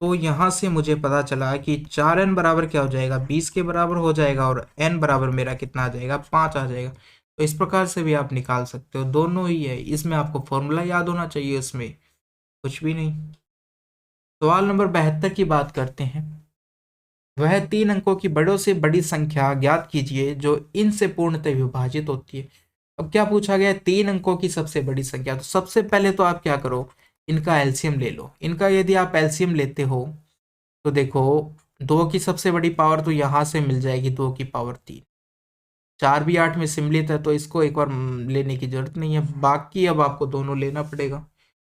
तो यहाँ से मुझे पता चला कि 4n बराबर क्या हो जाएगा, 20 के बराबर हो जाएगा, और n बराबर मेरा कितना आ जाएगा, 5 आ जाएगा। तो इस प्रकार से भी आप निकाल सकते हो, दोनों ही है, इसमें आपको फॉर्मूला याद होना चाहिए, इसमें कुछ भी नहीं। सवाल नंबर 72 की बात करते हैं। वह 3 अंकों की बड़ों से बड़ी संख्या ज्ञात कीजिए जो इनसे पूर्णतः विभाजित होती है। अब क्या पूछा गया है, 3 अंकों की सबसे बड़ी संख्या। तो सबसे पहले तो आप क्या करो, इनका एलसीएम ले लो। इनका यदि आप एलसीएम लेते हो तो देखो, 2 की सबसे बड़ी पावर तो यहाँ से मिल जाएगी, 2 की पावर 3। 4 भी 8 में सम्मिलित है, तो इसको एक बार लेने की जरूरत नहीं है, बाकी अब आपको दोनों लेना पड़ेगा।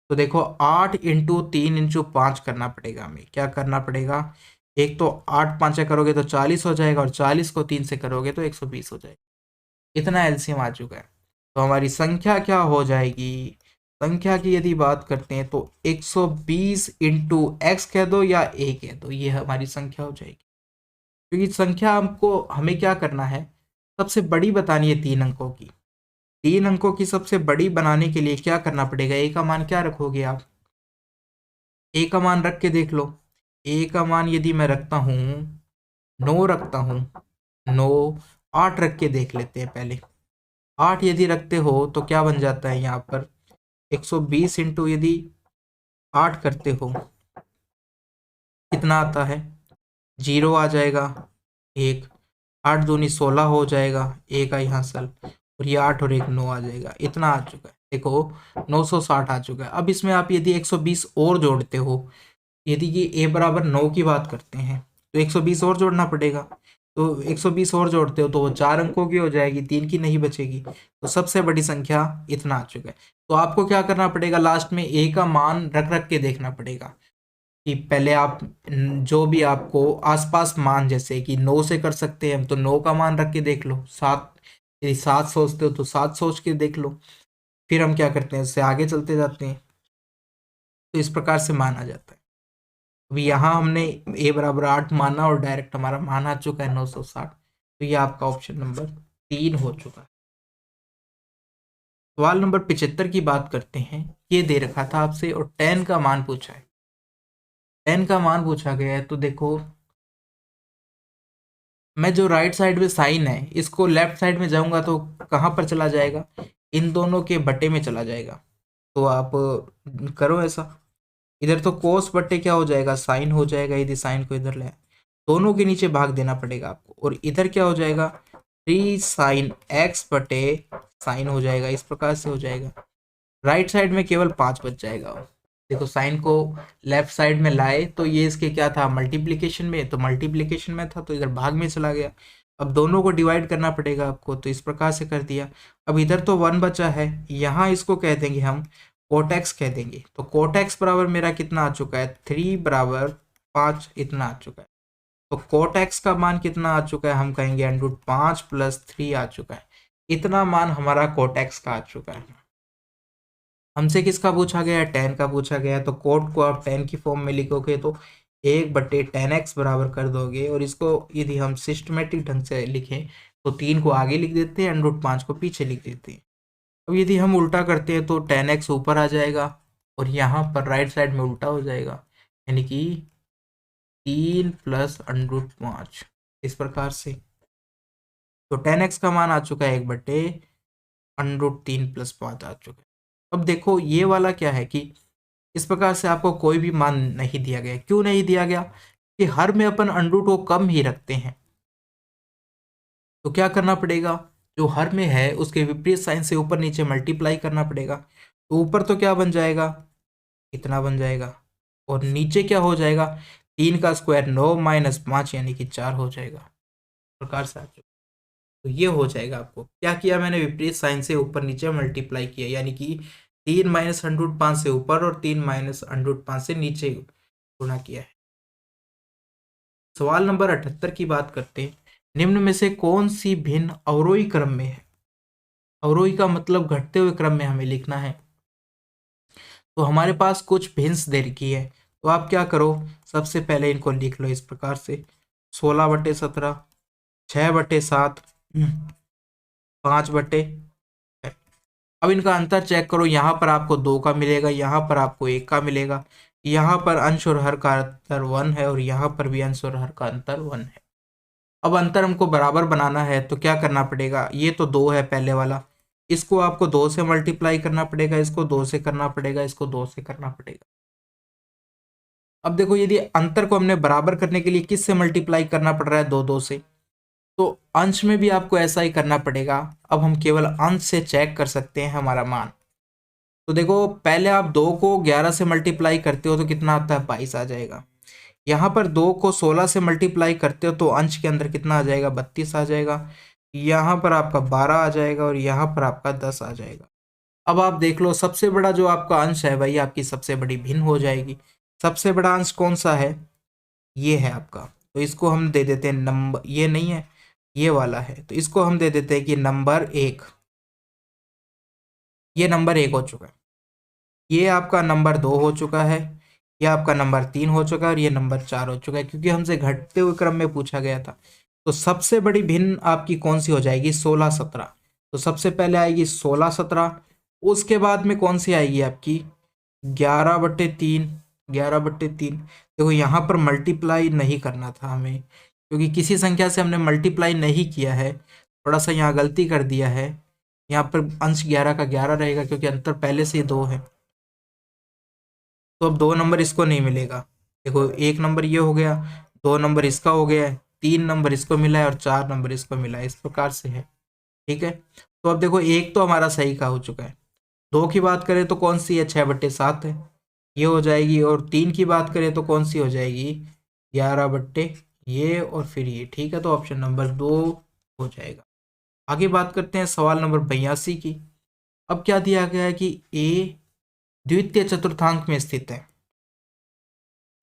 तो देखो, 8 × 3 × 5 करना पड़ेगा हमें, क्या करना पड़ेगा, एक तो 8 5 करोगे तो 40 हो जाएगा, और 40 को 3 से करोगे तो 120 हो जाएगा। इतना एलसीएम आ चुका है। तो हमारी संख्या क्या हो जाएगी, संख्या की यदि बात करते हैं तो 120 इंटू एक्स कह दो या ए कह दो, ये हमारी संख्या हो जाएगी। क्योंकि संख्या हमको, हमें क्या करना है, सबसे बड़ी बतानी है 3 अंकों की। 3 अंकों की सबसे बड़ी बनाने के लिए क्या करना पड़ेगा, ए का मान क्या रखोगे आप, ए का मान रख के देख लो। ए का मान यदि मैं रखता हूँ 9 रखता हूँ, 9, 8 रख के देख लेते हैं पहले। 8 यदि रखते हो तो क्या बन जाता है यहाँ पर 120 इंटू यदि 8 करते हो कितना आता है, 0 आ जाएगा, एक 8 दूनी 16 हो जाएगा, एक आई हासिल, और ये 8 और एक 9 आ जाएगा, इतना आ चुका है। देखो 960 आ चुका है। अब इसमें आप यदि 120 और जोड़ते हो, यदि कि a बराबर 9 की बात करते हैं तो 120 और जोड़ना पड़ेगा। तो 120 और जोड़ते हो तो वो 4 अंकों की हो जाएगी, 3 की नहीं बचेगी। तो सबसे बड़ी संख्या इतना आ चुका है। तो आपको क्या करना पड़ेगा, लास्ट में a का मान रख रख के देखना पड़ेगा कि पहले आप जो भी आपको आसपास मान, जैसे कि 9 से कर सकते हैं हम, तो 9 का मान रख के देख लो, 7 यदि 7 सोचते हो तो 7 सोच के देख लो, फिर हम क्या करते हैं उससे आगे चलते जाते हैं, तो इस प्रकार से मान आ जाता है। अभी यहाँ हमने a बराबर 8 माना और डायरेक्ट हमारा मान आ चुका है 960, तो ये आपका ऑप्शन नंबर 3 हो चुका है। सवाल नंबर 75 की बात करते हैं। ये दे रखा था आपसे और 10 का मान पूछा है। 10 का मान पूछा गया है तो देखो, मैं जो राइट साइड में साइन है इसको लेफ्ट साइड में जाऊंगा तो कहाँ पर चला जाएगा, इन दोनों के बटे में चला जाएगा। तो आप करो ऐसा, इधर तो कोस बटे क्या हो जाएगा, साइन हो जाएगा, यदि साइन को इधर ले आए, दोनों के नीचे भाग देना पड़ेगा आपको, और इधर क्या हो जाएगा 3 साइन एक्स बटे साइन हो जाएगा, इस प्रकार से हो जाएगा। राइट साइड में केवल 5 बच जाएगा। देखो साइन को लेफ्ट साइड में लाए तो ये इसके क्या था, मल्टीप्लिकेशन में, तो मल्टीप्लिकेशन में था तो इधर भाग में चला गया। अब दोनों को डिवाइड करना पड़ेगा आपको, तो इस प्रकार से कर दिया। अब इधर तो 1 बचा है, यहाँ इसको कह देंगे हम कोटेक्स कह देंगे। तो कोटेक्स बराबर मेरा कितना आ चुका है, 3 बराबर 5 इतना आ चुका है। तो कोटेक्स का मान कितना आ चुका है, हम कहेंगे √5 + 3 आ चुका है। इतना मान हमारा कोटेक्स का आ चुका है। हमसे किसका पूछा गया है, 10 का पूछा गया है। तो कोट को आप 10 की फॉर्म में लिखोगे तो 1/10x बराबर कर दोगे, और इसको यदि हम सिस्टमेटिक ढंग से लिखें तो 3 को आगे लिख देते हैं, √5 को पीछे लिख देते हैं। अब यदि हम उल्टा करते हैं तो 10x ऊपर आ जाएगा और यहाँ पर राइट साइड में उल्टा हो जाएगा, यानी कि 3 + √5 इस प्रकार से। तो 10x का मान आ चुका है 1/√3 + 5 आ चुका है। अब देखो ये वाला क्या है कि इस प्रकार से आपको कोई भी मान नहीं दिया गया। क्यों नहीं दिया गया, कि हर में अपन अंडर को कम ही रखते हैं। तो क्या करना पड़ेगा, जो हर में है उसके विपरीत साइन से ऊपर नीचे मल्टीप्लाई करना पड़ेगा। तो ऊपर तो क्या बन जाएगा, इतना बन जाएगा, और नीचे क्या हो जाएगा, 3 का स्क्वायर 9 - 5 यानी कि 4 हो जाएगा। इस प्रकार से तो ये हो जाएगा। आपको क्या किया मैंने, विपरीत साइन से ऊपर नीचे मल्टीप्लाई किया, यानी कि 3 - √5 से ऊपर और 3 - √5 से नीचे गुणा किया है। सवाल नंबर 78 की बात करते हैं। निम्न में से कौन सी भिन्न अवरोही क्रम में है। अवरोही का मतलब घटते हुए क्रम में हमें लिखना है। तो हमारे पास कुछ भिन्स दे रखी है, तो आप क्या करो, सबसे पहले इनको लिख लो इस प्रकार से, 16/17, 6/7, 5/6। अब इनका अंतर चेक करो, यहाँ पर आपको 2 का मिलेगा, यहाँ पर आपको 1 का मिलेगा, यहाँ पर अंश और हर का अंतर 1 है, और यहाँ पर भी अंश और हर का अंतर 1 है। अब अंतर हमको बराबर बनाना है तो क्या करना पड़ेगा, ये तो 2 है पहले वाला, इसको आपको 2 से मल्टीप्लाई करना पड़ेगा, इसको 2 से करना पड़ेगा, इसको 2 से करना पड़ेगा। अब देखो यदि अंतर को हमने बराबर करने के लिए किस से मल्टीप्लाई करना पड़ रहा है, 2 से, तो अंश में भी आपको ऐसा ही करना पड़ेगा। अब हम केवल अंश से चेक कर सकते हैं हमारा मान। तो देखो पहले आप 2 को 11 से मल्टीप्लाई करते हो तो कितना आता है, 22 आ जाएगा। यहाँ पर 2 को 16 से मल्टीप्लाई करते हो तो अंश के अंदर कितना आ जाएगा, 32 आ जाएगा। यहाँ पर आपका 12 आ जाएगा और यहाँ पर आपका 10 आ जाएगा। अब आप देख लो सबसे बड़ा जो आपका अंश है वही आपकी सबसे बड़ी भिन्न हो जाएगी। सबसे बड़ा अंश कौन सा है, ये है आपका, तो इसको हम दे देते हैं नंबर, ये नहीं है ये वाला है, तो इसको हम दे देते हैं कि नंबर 1। ये नंबर 1 हो चुका है, ये आपका नंबर 2 हो चुका है, ये आपका नंबर 3 हो चुका है, और ये नंबर 4 हो चुका है, क्योंकि हमसे घटते हुए क्रम में पूछा गया था। तो सबसे बड़ी भिन्न आपकी कौन सी हो जाएगी, 16-17। तो सबसे पहले आएगी 16-17, उसके बाद में कौन सी आएगी आपकी 11/3। 11/3 देखो यहाँ पर मल्टीप्लाई नहीं करना था हमें, क्योंकि किसी संख्या से हमने मल्टीप्लाई नहीं किया है, थोड़ा सा यहाँ गलती कर दिया है। यहाँ पर अंश 11 का 11 रहेगा क्योंकि अंतर पहले से ही 2 है। तो अब 2 नंबर इसको नहीं मिलेगा। देखो 1 नंबर ये हो गया, 2 नंबर इसका हो गया है, 3 नंबर इसको मिला है और 4 नंबर इसको मिला है। इस प्रकार से है, ठीक है। तो अब देखो एक तो हमारा सही का हो चुका है। 2 की बात करें तो कौन सी है, 6/7 है, ये हो जाएगी। और 3 की बात करें तो कौन सी हो जाएगी, 11/, ये और फिर ये, ठीक है। तो ऑप्शन नंबर 2 हो जाएगा। आगे बात करते हैं सवाल नंबर 82 की। अब क्या दिया गया है कि ए द्वितीय चतुर्थांश में स्थित है।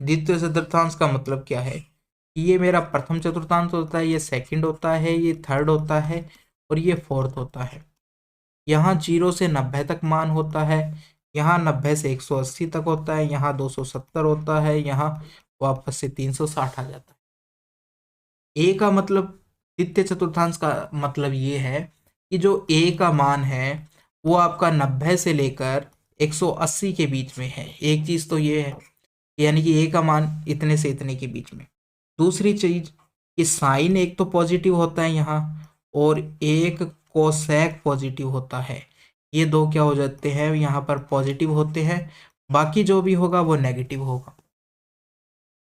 द्वितीय चतुर्थांश का मतलब क्या है कि ये मेरा प्रथम चतुर्थांश होता है, ये सेकंड होता है, ये थर्ड होता है और ये फोर्थ होता है। यहाँ 0 से 90 तक मान होता है, यहाँ 90 से 180 तक होता है, यहाँ 270 होता है, यहाँ वापस से 360 आ जाता है। ए का मतलब, द्वितीय चतुर्थांश का मतलब ये है कि जो ए का मान है वो आपका 90 से लेकर 180 के बीच में है। एक चीज तो ये है, यानी कि ए का मान इतने से इतने के बीच में। दूसरी चीज कि साइन एक तो पॉजिटिव होता है यहाँ, और एक कोसेक पॉजिटिव होता है। ये दो क्या हो जाते हैं, यहाँ पर पॉजिटिव होते हैं। बाकी जो भी होगा वो नेगेटिव होगा,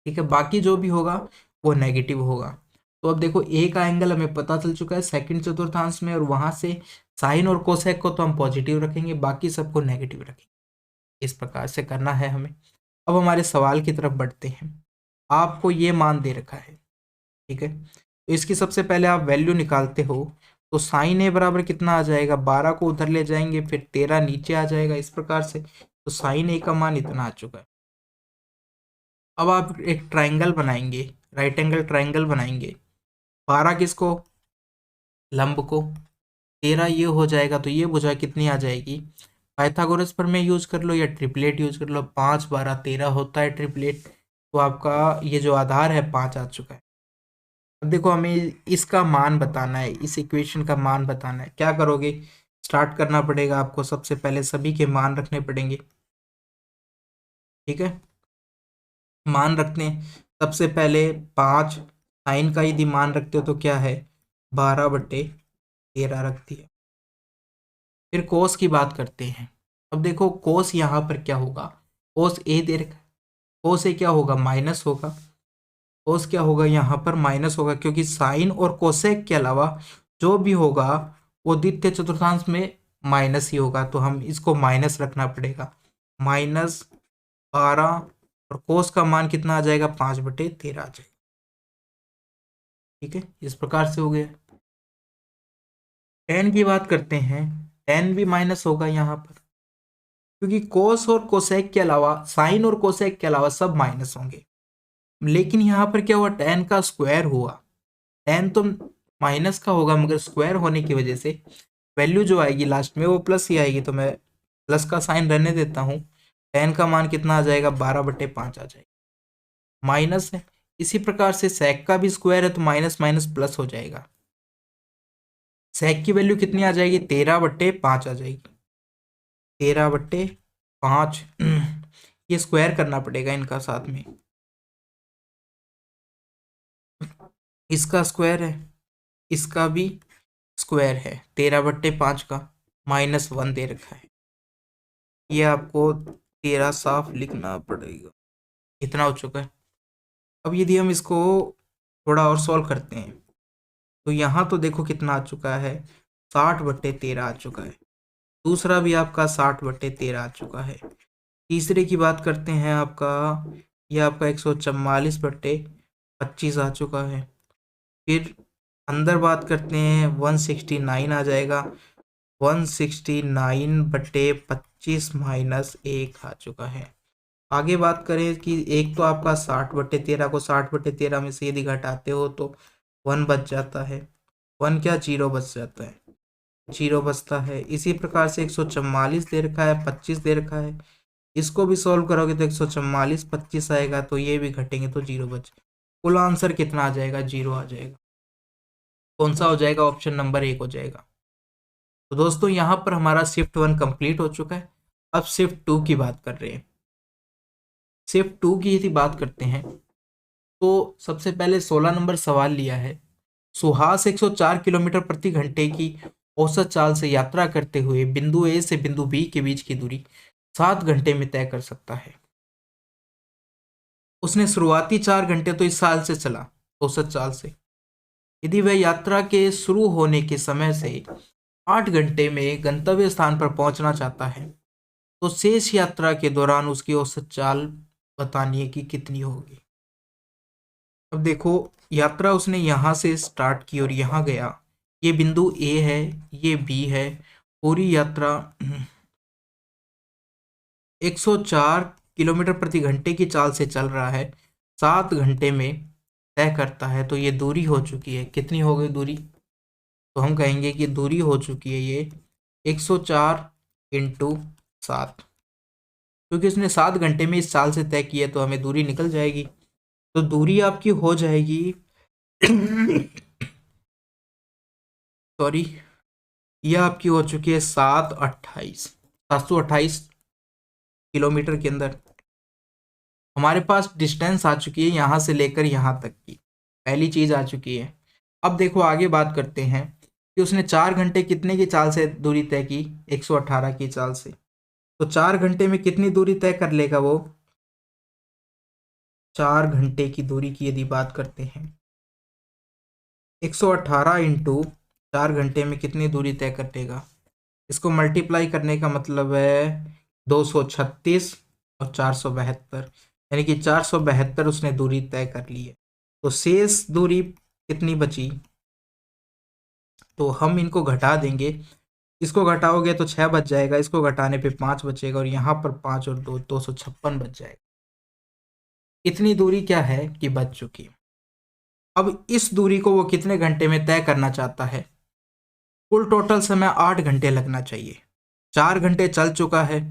ठीक है। बाकी जो भी होगा वो नेगेटिव होगा। तो अब देखो ए का एंगल हमें पता चल चुका है सेकंड चतुर्थांश में, और वहां से साइन और कोसेक को तो हम पॉजिटिव रखेंगे, बाकी सबको नेगेटिव रखेंगे। इस प्रकार से करना है हमें। अब हमारे सवाल की तरफ बढ़ते हैं। आपको ये मान दे रखा है, ठीक है। तो इसकी सबसे पहले आप वैल्यू निकालते हो, तो साइन ए बराबर कितना आ जाएगा, 12 को उधर ले जाएंगे, फिर 13 नीचे आ जाएगा, इस प्रकार से। तो साइन ए का मान इतना आ चुका है। अब आप एक ट्राइंगल बनाएंगे, राइट एंगल ट्राइंगल बनाएंगे। 12 किसको, लंब को, 13 ये हो जाएगा। तो ये भुजा कितनी आ जाएगी, पाइथागोरस पर में यूज कर लो या ट्रिपलेट यूज कर लो। 5 12 13 होता है ट्रिपलेट। तो आपका ये जो आधार है 5 आ चुका है। अब देखो हमें इसका मान बताना है, इस इक्वेशन का मान बताना है। क्या करोगे, स्टार्ट करना पड़ेगा आपको। सबसे पहले सभी के मान रखने पड़ेंगे, ठीक है। मान रखते हैं सबसे पहले 5, साइन का यदि मान रखते हो तो क्या है, 12/13 रखती है। फिर कोस की बात करते हैं। अब देखो कोस यहाँ पर क्या होगा, कोस ए दे रखा है, कोस ए क्या होगा, माइनस होगा। कोस क्या होगा, यहाँ पर माइनस होगा, क्योंकि साइन और कोसेक के अलावा जो भी होगा वो द्वितीय चतुर्थांश में माइनस ही होगा। तो हम इसको माइनस रखना पड़ेगा, -12। और कोस का मान कितना आ जाएगा, 5/13 आ जाएगा, ठीक है। इस प्रकार से हो गया। टेन की बात करते हैं। टेन भी माइनस होगा यहाँ पर, क्योंकि कोस और कोसेक के अलावा, साइन और कोसेक के अलावा सब माइनस होंगे। लेकिन यहाँ पर क्या हुआ, टेन का स्क्वायर हुआ। टेन तो माइनस का होगा, मगर स्क्वायर होने की वजह से वैल्यू जो आएगी लास्ट में वो प्लस ही आएगी। तो मैं प्लस का साइन रहने देता हूँ। टेन का मान कितना आ जाएगा, 12/5 आ जाएगा, माइनस है। इसी प्रकार से सेक का भी स्क्वायर है, तो माइनस माइनस प्लस हो जाएगा। सेक की वैल्यू कितनी आ जाएगी, 13/5 आ जाएगी, 13/5। ये स्क्वायर करना पड़ेगा इनका साथ में, इसका स्क्वायर है, इसका भी स्क्वायर है, 13/5 का, -1 दे रखा है। ये आपको 13 साफ लिखना पड़ेगा। इतना हो चुका है। अब यदि हम इसको थोड़ा और सॉल्व करते हैं, तो यहाँ तो देखो कितना आ चुका है, 60/13 आ चुका है। दूसरा भी आपका 60/13 आ चुका है। तीसरे की बात करते हैं, आपका ये आपका 144/25 आ चुका है। फिर अंदर बात करते हैं, 169 आ जाएगा, 169/25 -1 आ चुका है। आगे बात करें कि एक तो आपका 60/13 को 60/13 में से यदि घटाते हो तो 1 बच जाता है। 1 क्या, 0 बच जाता है, 0 बचता है। इसी प्रकार से 144 दे रखा है, 25 दे रखा है। इसको भी सॉल्व करोगे तो 144 25 आएगा, तो ये भी घटेंगे तो 0 बच। कुल आंसर कितना आ जाएगा, 0 आ जाएगा। कौन सा हो जाएगा, ऑप्शन नंबर 1 हो जाएगा। तो दोस्तों यहाँ पर हमारा शिफ्ट 1 कंप्लीट हो चुका है। अब शिफ्ट 2 की बात कर रहे हैं। शिफ्ट 2 की यदि बात करते हैं, तो सबसे पहले 16 नंबर सवाल लिया है। सुहास 104 किलोमीटर प्रति घंटे की औसत चाल से यात्रा करते हुए बिंदु ए से बिंदु बी के बीच की दूरी 7 घंटे में तय कर सकता है। उसने शुरुआती 4 घंटे तो इस चाल से चला, औसत चाल से। यदि वह यात्रा के शुरू होने के समय से 8 घंटे में गंतव्य स्थान पर पहुंचना चाहता है, तो शेष यात्रा के दौरान उसकी औसत चाल बतानी है कि कितनी होगी। अब देखो, यात्रा उसने यहाँ से स्टार्ट की और यहाँ गया। ये बिंदु ए है, ये बी है। पूरी यात्रा 104 किलोमीटर प्रति घंटे की चाल से चल रहा है, 7 घंटे में तय करता है। तो ये दूरी हो चुकी है, कितनी हो गई दूरी? तो हम कहेंगे कि दूरी हो चुकी है ये 104 इंटू 7, क्योंकि उसने 7 घंटे में इस चाल से तय किया, तो हमें दूरी निकल जाएगी। तो दूरी आपकी हो जाएगी सॉरी, यह आपकी हो चुकी है 728 किलोमीटर के अंदर। हमारे पास डिस्टेंस आ चुकी है यहाँ से लेकर यहाँ तक की, पहली चीज आ चुकी है। अब देखो आगे बात करते हैं कि उसने 4 घंटे कितने की चाल से दूरी तय की, 118 की चाल से। तो 4 घंटे में कितनी दूरी तय कर लेगा वो? 4 घंटे की दूरी की यदि बात करते हैं, 118 इंटू 4 घंटे में कितनी दूरी तय कर लेगा? इसको मल्टीप्लाई करने का मतलब है 236 और 472, यानी कि 472 उसने दूरी तय कर ली है। तो शेष दूरी कितनी बची? तो हम इनको घटा देंगे। इसको घटाओगे तो 6 बच जाएगा, इसको घटाने पे 5 बचेगा, और यहाँ पर 5 और 2 256 बच जाएगा। इतनी दूरी क्या है कि बच चुकी है। अब इस दूरी को वो कितने घंटे में तय करना चाहता है? कुल टोटल समय 8 घंटे लगना चाहिए। 4 घंटे चल चुका है,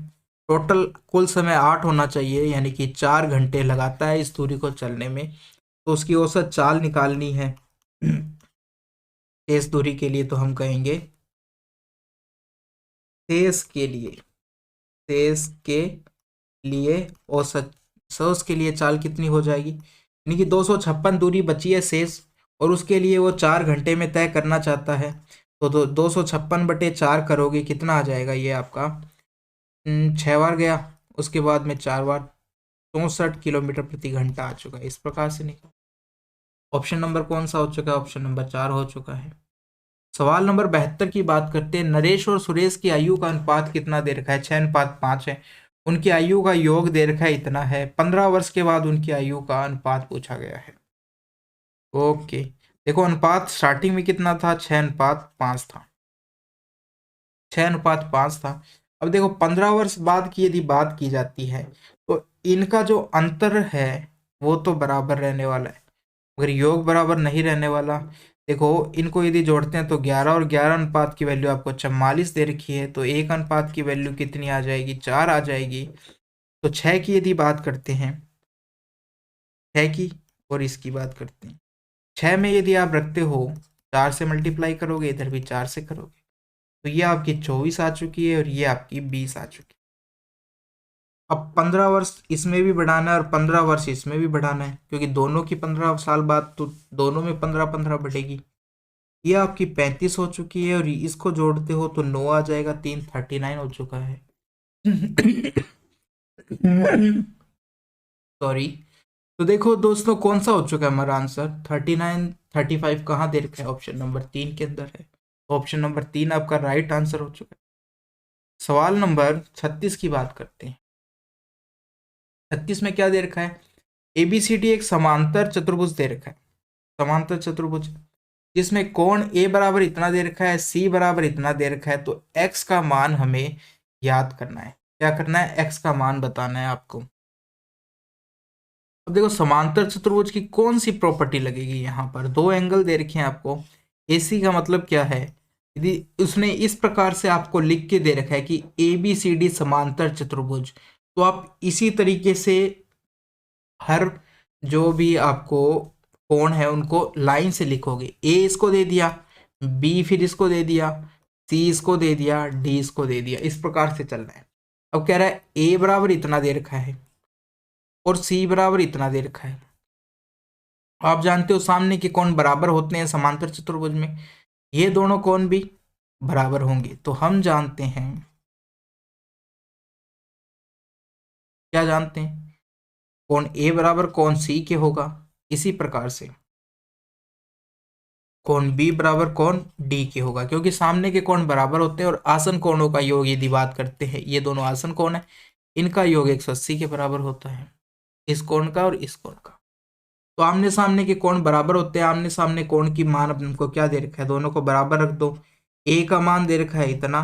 टोटल कुल समय 8 होना चाहिए, यानी कि 4 घंटे लगाता है इस दूरी को चलने में। तो उसकी औसत चाल निकालनी है शेष दूरी के लिए। तो हम कहेंगे शेष के लिए औसत, शेष के लिए चाल कितनी हो जाएगी, यानी कि 256 दूरी बची है शेष, और उसके लिए वो 4 घंटे में तय करना चाहता है। तो 256/4 करोगे, कितना आ जाएगा ये आपका? 6 बार गया, उसके बाद में 4 बार, 64 किलोमीटर प्रति घंटा आ चुका है। इस प्रकार से निकल। ऑप्शन नंबर कौन सा हो चुका है? ऑप्शन नंबर 4 हो चुका है। सवाल नंबर 72 की बात करते हैं। नरेश और सुरेश की आयु का अनुपात कितना दे रखा है? 6:5 है। उनकी आयु का योग दे रखा है इतना है। 15 वर्ष के बाद उनकी आयु का अनुपात पूछा गया है। ओके, देखो अनुपात स्टार्टिंग में कितना था? 6:5 था, 6:5 था। अब देखो 15 वर्ष बाद की यदि बात की जाती है, तो इनका जो अंतर है वो तो बराबर रहने वाला है, मगर योग बराबर नहीं रहने वाला। देखो इनको यदि जोड़ते हैं तो 11 और 11 अनुपात की वैल्यू आपको 44 दे रखी है, तो 1 अनुपात की वैल्यू कितनी आ जाएगी? 4 आ जाएगी। तो 6 की यदि बात करते हैं, 6 की, और इसकी बात करते हैं, 6 में यदि आप रखते हो, 4 से मल्टीप्लाई करोगे, इधर भी 4 से करोगे, तो ये आपकी 24 आ चुकी है और ये आपकी 20 आ चुकी है। अब 15 वर्ष इसमें भी बढ़ाना है और 15 वर्ष इसमें भी बढ़ाना है, क्योंकि दोनों की 15 साल बाद तो दोनों में 15-15 बढ़ेगी। ये आपकी 35 हो चुकी है, और इसको जोड़ते हो तो 9 आ जाएगा, 3 39 हो चुका है। सॉरी। तो देखो दोस्तों, कौन सा हो चुका है हमारा आंसर? 39 35 कहाँ दे रखा है? ऑप्शन नंबर 3 के अंदर है। ऑप्शन नंबर 3 आपका राइट आंसर हो चुका है। सवाल नंबर 36 की बात करते हैं। 36 में क्या दे रखा है? ABCD एक समांतर चतुर्भुज दे रखा है, समांतर चतुर्भुज, जिसमें कोण A बराबर इतना दे रखा है, C बराबर इतना दे रखा है। तो x का मान हमें याद करना है। क्या करना है? x का मान बताना है आपको। अब देखो समांतर चतुर्भुज की कौन सी प्रॉपर्टी लगेगी? यहाँ पर 2 एंगल दे रखे हैं आपको। AC का मतलब क्या है? यदि उसने इस प्रकार से आपको लिख के दे रखा है कि ABCD समांतर चतुर्भुज, तो आप इसी तरीके से हर जो भी आपको कोण है उनको लाइन से लिखोगे। A इसको दे दिया, B फिर इसको दे दिया, C इसको दे दिया, D इसको दे दिया, इस प्रकार से चल रहा है। अब कह रहा है A बराबर इतना दे रखा है और C बराबर इतना दे रखा है। आप जानते हो सामने के कोण बराबर होते हैं समांतर चतुर्भुज में। ये दोनों कोण भी बराबर होंगे। तो हम जानते हैं, क्या जानते हैं, कोण ए बराबर कोण सी के होगा। इसी प्रकार से कोण बी बराबर कोण डी के होगा, क्योंकि सामने के कोण बराबर होते हैं और आसन कोणों का योग यदि बात करते हैं, ये दोनों आसन कोण है, इनका योग 180 के बराबर होता है, इस कोण का और इस कोण का। तो आमने सामने के कोण बराबर होते हैं। आमने सामने कोण की मान अपन को क्या दे रखा है, दोनों को बराबर रख दो। ए का मान दे रखा है इतना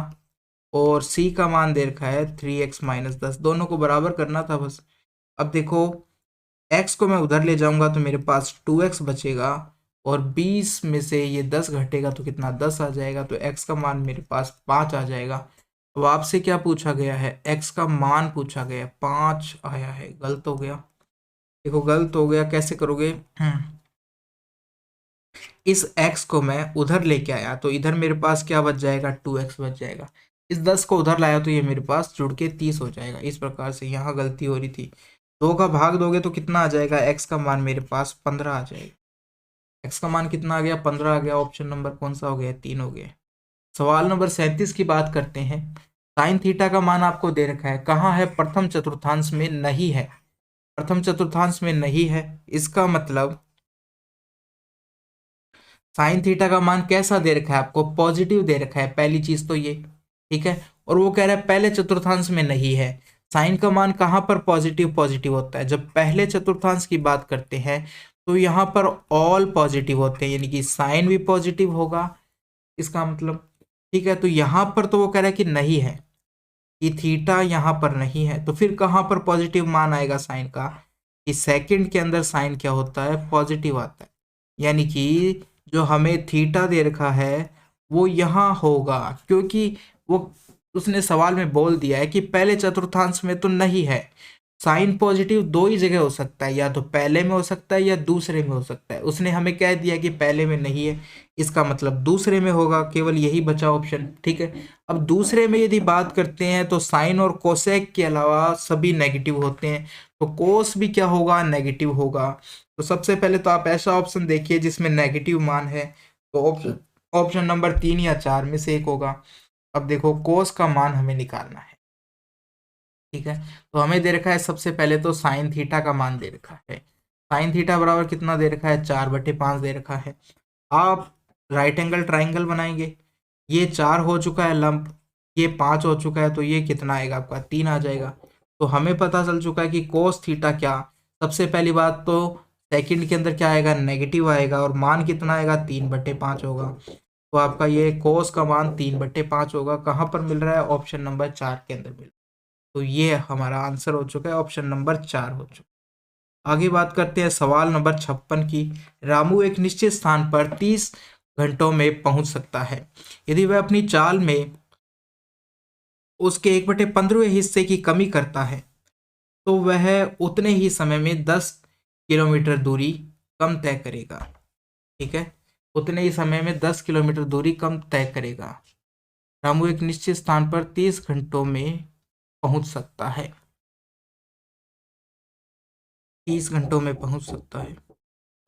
और सी का मान दे रखा है 3x-10, दोनों को बराबर करना था बस। अब देखो x को मैं उधर ले जाऊंगा तो मेरे पास 2x बचेगा और 20 में से ये 10 घटेगा तो कितना, 10 आ जाएगा। तो x का मान मेरे पास 5 आ जाएगा। अब आपसे क्या पूछा गया है, x का मान पूछा गया है, 5 आया है, गलत हो गया। देखो गलत हो गया, कैसे करोगे, इस x को मैं उधर लेके आया तो इधर मेरे पास क्या बच जाएगा, 2x बच जाएगा। इस 10 को उधर लाया तो ये मेरे पास जुड़ के 30 हो जाएगा। इस प्रकार से यहाँ गलती हो रही थी। 2 का भाग दोगे तो कितना आ जाएगा, x का मान मेरे पास 15 आ जाएगा। x का मान कितना आ गया, 15 आ गया। ऑप्शन नंबर कौन सा हो गया, 3 हो गया। सवाल नंबर 37 की बात करते हैं। साइन थीटा का मान आपको दे रखा है, कहाँ है, प्रथम चतुर्थांश में नहीं है। प्रथम चतुर्थांश में नहीं है, इसका मतलब साइन थीटा का मान कैसा दे रखा है आपको, पॉजिटिव दे रखा है, पहली चीज तो ये, ठीक है। और वो कह रहा है पहले चतुर्थांश में नहीं है। साइन का मान कहाँ पर पॉजिटिव पॉजिटिव होता है, जब पहले चतुर्थांश की बात करते हैं तो यहाँ पर ऑल पॉजिटिव होते हैं, यानी कि साइन भी पॉजिटिव होगा, इसका मतलब, ठीक है। तो यहाँ पर तो वो कह रहा है कि नहीं है, कि थीटा यहाँ पर नहीं है, तो फिर कहाँ पर पॉजिटिव मान आएगा साइन का, कि सेकंड के अंदर साइन क्या होता है, पॉजिटिव आता है। यानी कि जो हमें थीटा दे रखा है वो यहाँ होगा, क्योंकि वो उसने सवाल में बोल दिया है कि पहले चतुर्थांश में तो नहीं है। साइन पॉजिटिव दो ही जगह हो सकता है, या तो पहले में हो सकता है या दूसरे में हो सकता है। उसने हमें कह दिया कि पहले में नहीं है, इसका मतलब दूसरे में होगा, केवल यही बचा ऑप्शन, ठीक है। अब दूसरे में यदि बात करते हैं तो साइन और कोसेक के अलावा सभी नेगेटिव होते हैं, तो कोस भी क्या होगा, नेगेटिव होगा। तो सबसे पहले तो आप ऐसा ऑप्शन देखिए जिसमें नेगेटिव मान है, तो ऑप्शन ऑप्शन नंबर 3 या 4 में से एक होगा। अब देखो कोस का मान हमें निकालना है, ठीक है। तो हमें दे रखा है सबसे पहले तो साइन थीटा का मान दे रखा है। साइन थीटा बराबर कितना दे रखा है, 4/5 दे रखा है। आप राइट एंगल ट्राइंगल बनाएंगे, ये 4 हो चुका है लंब, ये 5 हो चुका है, तो ये कितना आएगा आपका, 3 आ जाएगा। तो हमें पता चल चुका है कि कोस थीटा क्या, सबसे पहली बात तो सेकंड के अंदर क्या आएगा, नेगेटिव आएगा, और मान कितना आएगा, 3/5 होगा। तो आपका ये कोस का मान 3/5 होगा। कहाँ पर मिल रहा है, ऑप्शन नंबर 4 के अंदर मिल रहा है। तो ये हमारा आंसर हो चुका है, ऑप्शन नंबर 4 हो चुका है। आगे बात करते हैं सवाल नंबर 56 की। रामू एक निश्चित स्थान पर 30 घंटों में पहुंच सकता है। यदि वह अपनी चाल में उसके 1/15 हिस्से की कमी करता है तो वह उतने ही समय में 10 किलोमीटर दूरी कम तय करेगा, ठीक है। उतने ही समय में 10 किलोमीटर दूरी कम तय करेगा। रामू एक निश्चित स्थान पर 30 घंटों में पहुंच सकता है, 30 घंटों में पहुंच सकता है।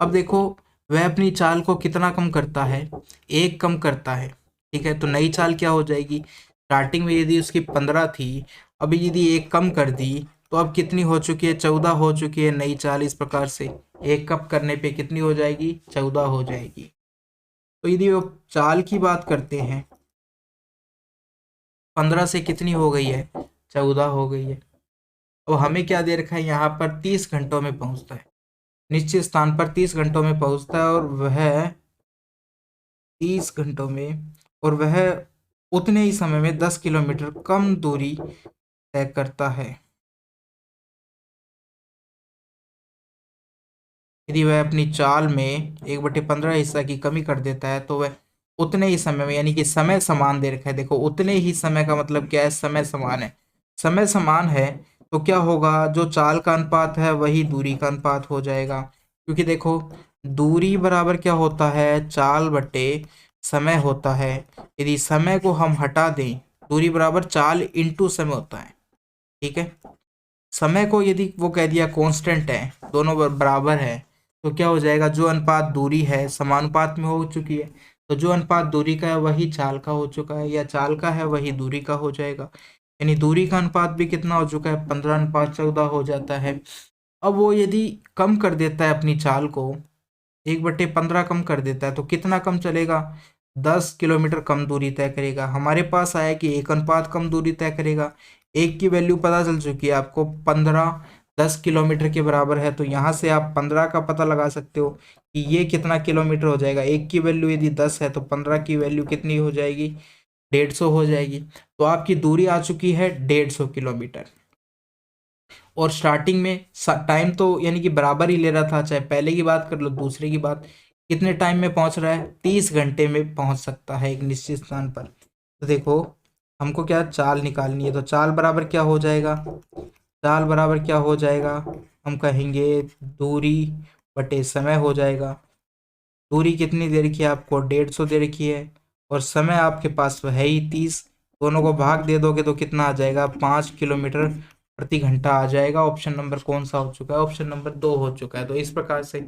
अब देखो वह अपनी चाल को कितना कम करता है, एक कम करता है, ठीक है। तो नई चाल क्या हो जाएगी, स्टार्टिंग में यदि उसकी 15 थी, अभी यदि एक कम कर दी तो अब कितनी हो चुकी है, 14 हो चुकी है नई चाल। इस प्रकार से एक कम करने पे कितनी हो जाएगी, 14 हो जाएगी। तो यदि वो चाल की बात करते हैं, 15 से कितनी हो गई है, 14 हो गई है। अब हमें क्या दे रखा है, यहाँ पर 30 घंटों में पहुंचता है, निश्चित स्थान पर 30 घंटों में पहुंचता है, और वह 30 घंटों में, और वह उतने ही समय में 10 किलोमीटर कम दूरी तय करता है। यदि वह अपनी चाल में 1/15 हिस्सा की कमी कर देता है तो वह उतने ही समय में, यानी कि समय समान दे रखा है, देखो उतने ही समय का मतलब क्या है, समय समान है। समय समान है तो क्या होगा, जो चाल का अनुपात है वही दूरी का अनुपात हो जाएगा, क्योंकि देखो दूरी बराबर क्या होता है, चाल बटे समय होता है। यदि समय को हम हटा दें, दूरी बराबर चाल इंटू समय होता है, ठीक है। समय को यदि वो कह दिया कांस्टेंट है, दोनों बराबर है, तो क्या हो जाएगा, जो अनुपात दूरी है समानुपात में हो चुकी है, तो जो अनुपात दूरी का है वही चाल का हो चुका है, या चाल का है वही दूरी का हो जाएगा। यानी दूरी का अनुपात भी कितना हो चुका है, 15:14 हो जाता है। अब वो यदि कम कर देता है अपनी चाल को, 1/15 कम कर देता है, तो कितना कम चलेगा, 10 किलोमीटर कम दूरी तय करेगा। हमारे पास आया कि 1 अनुपात कम दूरी तय करेगा। एक की वैल्यू पता चल चुकी है आपको, 15 10 किलोमीटर के बराबर है, तो यहाँ से आप 15 का पता लगा सकते हो कि ये कितना किलोमीटर हो जाएगा। एक की वैल्यू यदि 10 है तो 15 की वैल्यू कितनी हो जाएगी, 150 हो जाएगी। तो आपकी दूरी आ चुकी है 150 किलोमीटर। और स्टार्टिंग में टाइम तो यानी कि बराबर ही ले रहा था, चाहे पहले की बात कर लो दूसरे की बात, कितने टाइम में पहुंच रहा है, 30 घंटे में पहुंच सकता है एक निश्चित स्थान पर। तो देखो हमको क्या चाल निकालनी है, तो चाल बराबर क्या हो जाएगा, चाल बराबर क्या हो जाएगा, हम कहेंगे दूरी बटे समय हो जाएगा। दूरी कितनी दे रखी है आपको, 150 दे रखी है, और समय आपके पास है ही 30। दोनों को भाग दे दोगे तो कितना आ जाएगा, 5 किलोमीटर प्रति घंटा आ जाएगा। ऑप्शन नंबर कौन सा हो चुका है, ऑप्शन नंबर 2 हो चुका है। तो इस प्रकार से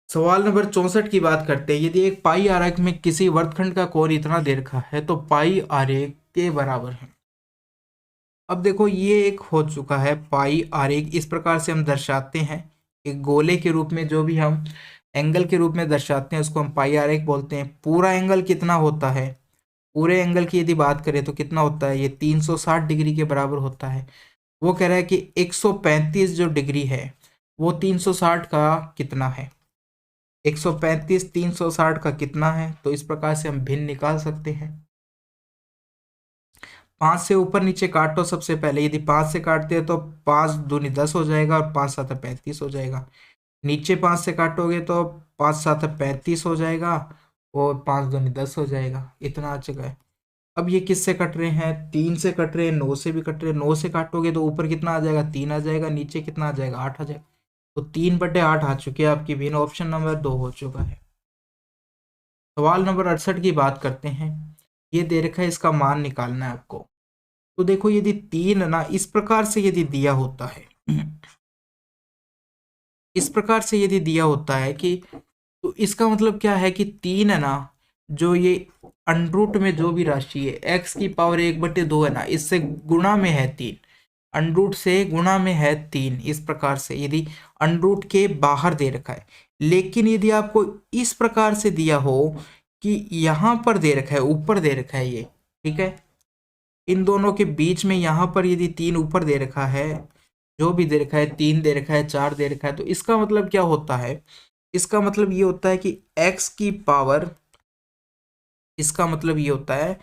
सवाल नंबर 64 की बात करते हैं। यदि एक पाई आरेख में किसी वर्तखंड का कोण इतना दे रखा है तो पाई आरेख के बराबर है। अब देखो ये एक हो चुका है पाई आरेख, इस प्रकार से हम दर्शाते हैं। एक गोले के रूप में जो भी हम एंगल के रूप में दर्शाते हैं उसको हम पाई आरेख बोलते हैं। पूरा एंगल कितना होता है, पूरे एंगल की यदि बात करें तो कितना होता है, ये 360 डिग्री के बराबर होता है। वो कह रहा है कि 135 जो डिग्री है वो 360 का कितना है, 135 360 का कितना है। तो इस प्रकार से हम भिन्न निकाल सकते हैं। 5 से ऊपर नीचे काटो सबसे पहले, यदि 5 से काटते हैं तो 5 दूनी 10 हो जाएगा और 5 सात 35 हो जाएगा। नीचे 5 से काटोगे तो 5 सात 35 हो जाएगा और 5 दूनी 10 हो जाएगा। इतना आ चुका है। अब ये किससे कट रहे हैं, 3 से कट रहे हैं, 9 से भी कट रहे हैं। 9 से काटोगे तो ऊपर कितना आ जाएगा, 3 आ जाएगा, नीचे कितना आ जाएगा, 8 आ जाएगा। तो 3/8 आ चुके हैं आपकी भिन्न, ऑप्शन नंबर 2 हो चुका है। सवाल नंबर 68 की बात करते हैं। ये दे रखा है, इसका मान निकालना है आपको। तो देखो यदि 3 ना इस प्रकार से यदि दिया होता है, इस प्रकार से यदि दिया होता है कि, तो इसका मतलब क्या है कि 3 है ना, जो ये अंडरूट में जो भी राशि है एक्स की पावर 1/2 है ना, इससे गुणा में है 3, अंडरूट से गुणा में है 3। इस प्रकार से यदि अंडरूट के बाहर दे रखा है, लेकिन यदि आपको इस प्रकार से दिया हो कि यहाँ पर दे रखा है, ऊपर दे रखा है ये, ठीक है, इन दोनों के बीच में यहाँ पर यदि 3 ऊपर दे रखा है, जो भी दे रखा है, 3 दे रखा है, 4 दे रखा है, तो इसका मतलब क्या होता है, इसका मतलब ये होता है कि x की पावर, इसका मतलब ये होता है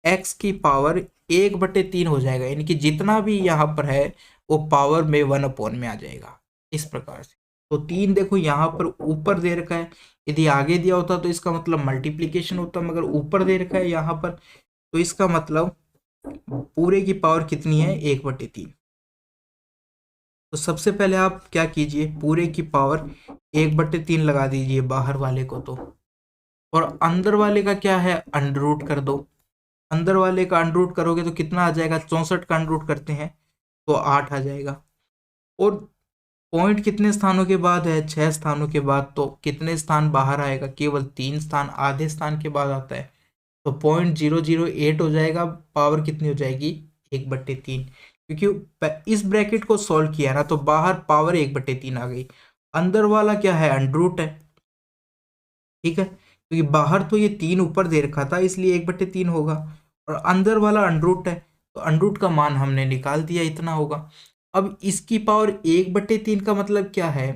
x की पावर 1/3 हो जाएगा। यानी कि जितना भी यहाँ पर है वो पावर में 1 में आ जाएगा। इस प्रकार से तो 3 देखो यहाँ पर ऊपर दे रखा है, यदि आगे दिया होता तो इसका मतलब मल्टीप्लीकेशन होता, मगर ऊपर दे रखा है यहाँ पर, तो इसका मतलब पूरे की पावर कितनी है, 1/3। तो सबसे पहले आप क्या कीजिए, पूरे की पावर 1/3 लगा दीजिए बाहर वाले को, तो और अंदर वाले का क्या है, अंडर रूट कर दो। अंदर वाले का अंडर रूट करोगे तो कितना आ जाएगा, 64 का अंडर रूट करते हैं तो 8 आ जाएगा। और पॉइंट कितने स्थानों के बाद है, 6 स्थानों के बाद, तो कितने स्थान बाहर आएगा, केवल 3 स्थान, आधे स्थान के बाद आता है। तो 0.008 हो जाएगा, पावर कितनी हो जाएगी, 1/3। क्योंकि इस ब्रैकेट को सॉल्व किया ना तो बाहर पावर 1/3 आ गई। अंदर वाला क्या है, अंडर रूट है, ठीक है, क्योंकि बाहर तो ये 3 ऊपर दे रखा था इसलिए 1/3 होगा, और अंदर वाला अंडर रूट है, तो अंडर रूट का मान हमने निकाल दिया, इतना होगा। अब इसकी पावर 1/3 का मतलब क्या है,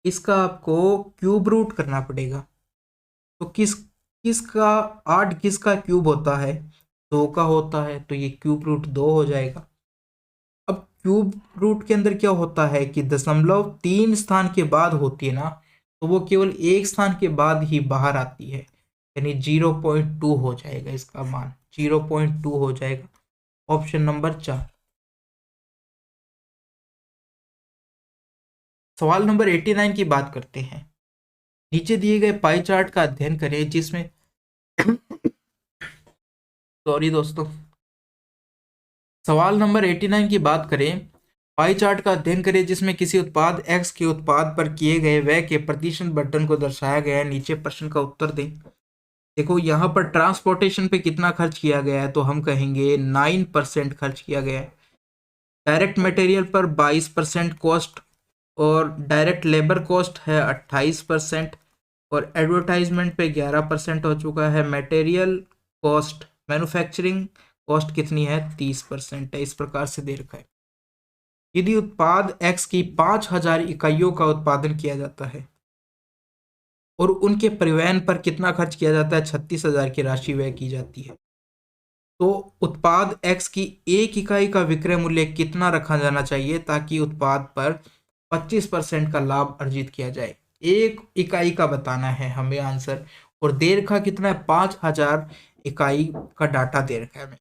इसका आपको क्यूब रूट करना पड़ेगा। तो किसका 8 किसका क्यूब होता है, 2 का होता है, तो ये क्यूब रूट 2 हो जाएगा। अब क्यूब रूट के अंदर क्या होता है कि 0.3 स्थान के बाद होती है ना, तो वो केवल एक स्थान के बाद ही बाहर आती है, यानी 0.2 हो जाएगा, इसका मान 0.2 हो जाएगा। Option number 4। सवाल नंबर 89 की बात करते हैं। नीचे दिए गए पाई चार्ट का अध्ययन करें जिसमें सॉरी दोस्तों, सवाल नंबर 89 की बात करें पाई चार्ट का अध्ययन करें जिसमें किसी उत्पाद X के उत्पाद पर किए गए व्यय के प्रतिशत बटन को दर्शाया गया है। नीचे प्रश्न का उत्तर दें। देखो यहाँ पर ट्रांसपोर्टेशन पे कितना खर्च किया गया है, तो हम कहेंगे 9% खर्च किया गया है। डायरेक्ट मटेरियल पर 22% कॉस्ट और डायरेक्ट लेबर कॉस्ट है 28% और एडवर्टाइजमेंट पे 11% हो चुका है। मटेरियल कॉस्ट मैन्युफैक्चरिंग कॉस्ट कितनी है, 30% है। इस प्रकार से दे रखा है। यदि उत्पाद X की 5000 इकाइयों का उत्पादन किया जाता है और उनके परिवहन पर कितना खर्च किया जाता है, 36,000 की राशि व्यय की जाती है, तो उत्पाद X की एक इकाई का विक्रय मूल्य कितना रखा जाना चाहिए ताकि उत्पाद पर 25% का लाभ अर्जित किया जाए। एक इकाई का बताना है हमें आंसर, और दे रखा कितना है, 5000 इकाई का डाटा दे रखा है हमें।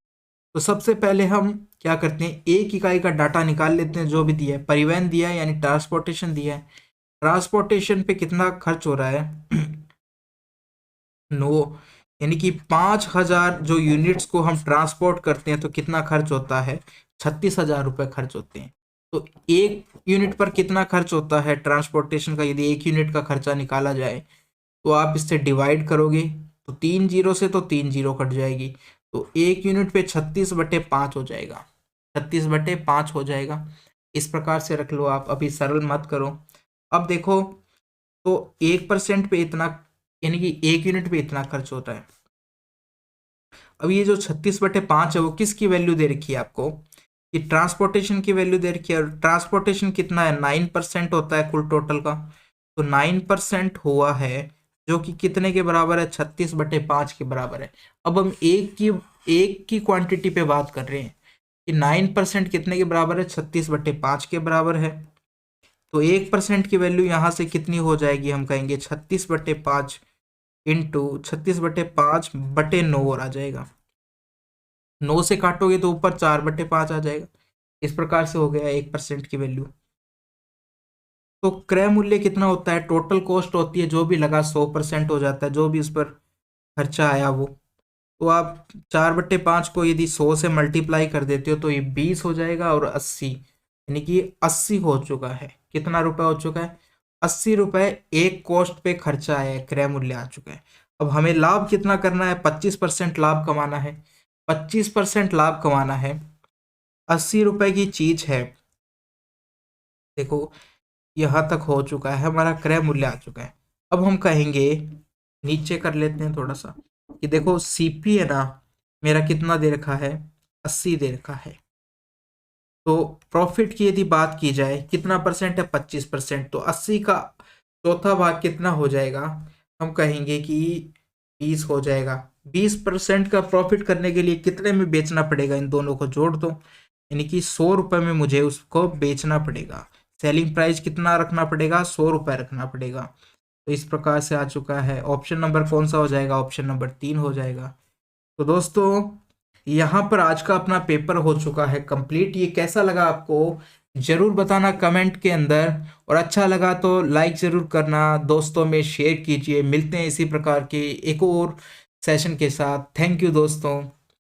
तो सबसे पहले हम क्या करते हैं, एक इकाई का डाटा निकाल लेते हैं। जो भी दिया है, परिवहन दिया है यानी ट्रांसपोर्टेशन दिया है, ट्रांसपोर्टेशन पे कितना खर्च हो रहा है नो, यानी कि 5000 जो यूनिट्स को हम ट्रांसपोर्ट करते हैं तो कितना खर्च होता है, 36,000 रुपये खर्च होते हैं। तो एक यूनिट पर कितना खर्च होता है ट्रांसपोर्टेशन का, यदि एक यूनिट का खर्चा निकाला जाए तो आप इससे डिवाइड करोगे तो 3 जीरो से तो 3 जीरो कट जाएगी, तो एक यूनिट पे 36/5 हो जाएगा, 36/5 हो जाएगा। इस प्रकार से रख लो आप, अभी सरल मत करो। अब देखो, तो 1% पे इतना, यानी कि एक यूनिट पे इतना खर्च होता है। अब ये जो 36/5 है वो किसकी वैल्यू दे रखी है आपको, कि ट्रांसपोर्टेशन की वैल्यू दे रखी है। और ट्रांसपोर्टेशन कितना है, 9% होता है कुल टोटल का, तो 9% हुआ है जो कि कितने के बराबर है, 36/5 के बराबर है। अब हम एक की क्वांटिटी पे बात कर रहे हैं कि 9% कितने के बराबर है, 36/5 के बराबर है। तो 1% की वैल्यू यहाँ से कितनी हो जाएगी, हम कहेंगे 36/5 इंटू 36/5/9 और आ जाएगा। 9 से काटोगे तो ऊपर 4/5 आ जाएगा। इस प्रकार से हो गया 1% की वैल्यू। तो क्रय मूल्य कितना होता है, टोटल कॉस्ट होती है जो भी लगा 100% हो जाता है, जो भी उस पर खर्चा आया वो। तो आप 4/5 को यदि 100 से मल्टीप्लाई कर देते हो तो ये 20 हो जाएगा, और 80, यानी कि 80 हो चुका है। कितना रुपए हो चुका है, 80 रुपए एक कॉस्ट पे खर्चा आया है, क्रय मूल्य आ चुका है। अब हमें लाभ कितना करना है, 25% लाभ कमाना है। 25% लाभ कमाना है, 80 रुपए की चीज है। देखो यहाँ तक हो चुका है, हमारा क्रय मूल्य आ चुका है। अब हम कहेंगे, नीचे कर लेते हैं थोड़ा सा, कि देखो सीपी है ना, मेरा कितना दे रखा है, 80 दे रखा है। तो प्रॉफिट की यदि बात की जाए कितना परसेंट है, 25%। तो 80 का चौथा भाग कितना हो जाएगा, हम कहेंगे कि 20 हो जाएगा। 20% का प्रॉफिट करने के लिए कितने में बेचना पड़ेगा, इन दोनों को जोड़ दो, यानी कि 100 रुपये में मुझे उसको बेचना पड़ेगा। सेलिंग प्राइस कितना रखना पड़ेगा, 100 रुपये रखना पड़ेगा। तो इस प्रकार से आ चुका है। ऑप्शन नंबर कौन सा हो जाएगा, ऑप्शन नंबर 3 हो जाएगा। तो दोस्तों यहाँ पर आज का अपना पेपर हो चुका है कंप्लीट। ये कैसा लगा आपको जरूर बताना कमेंट के अंदर, और अच्छा लगा तो लाइक जरूर करना, दोस्तों में शेयर कीजिए। मिलते हैं इसी प्रकार के एक और सेशन के साथ। थैंक यू दोस्तों।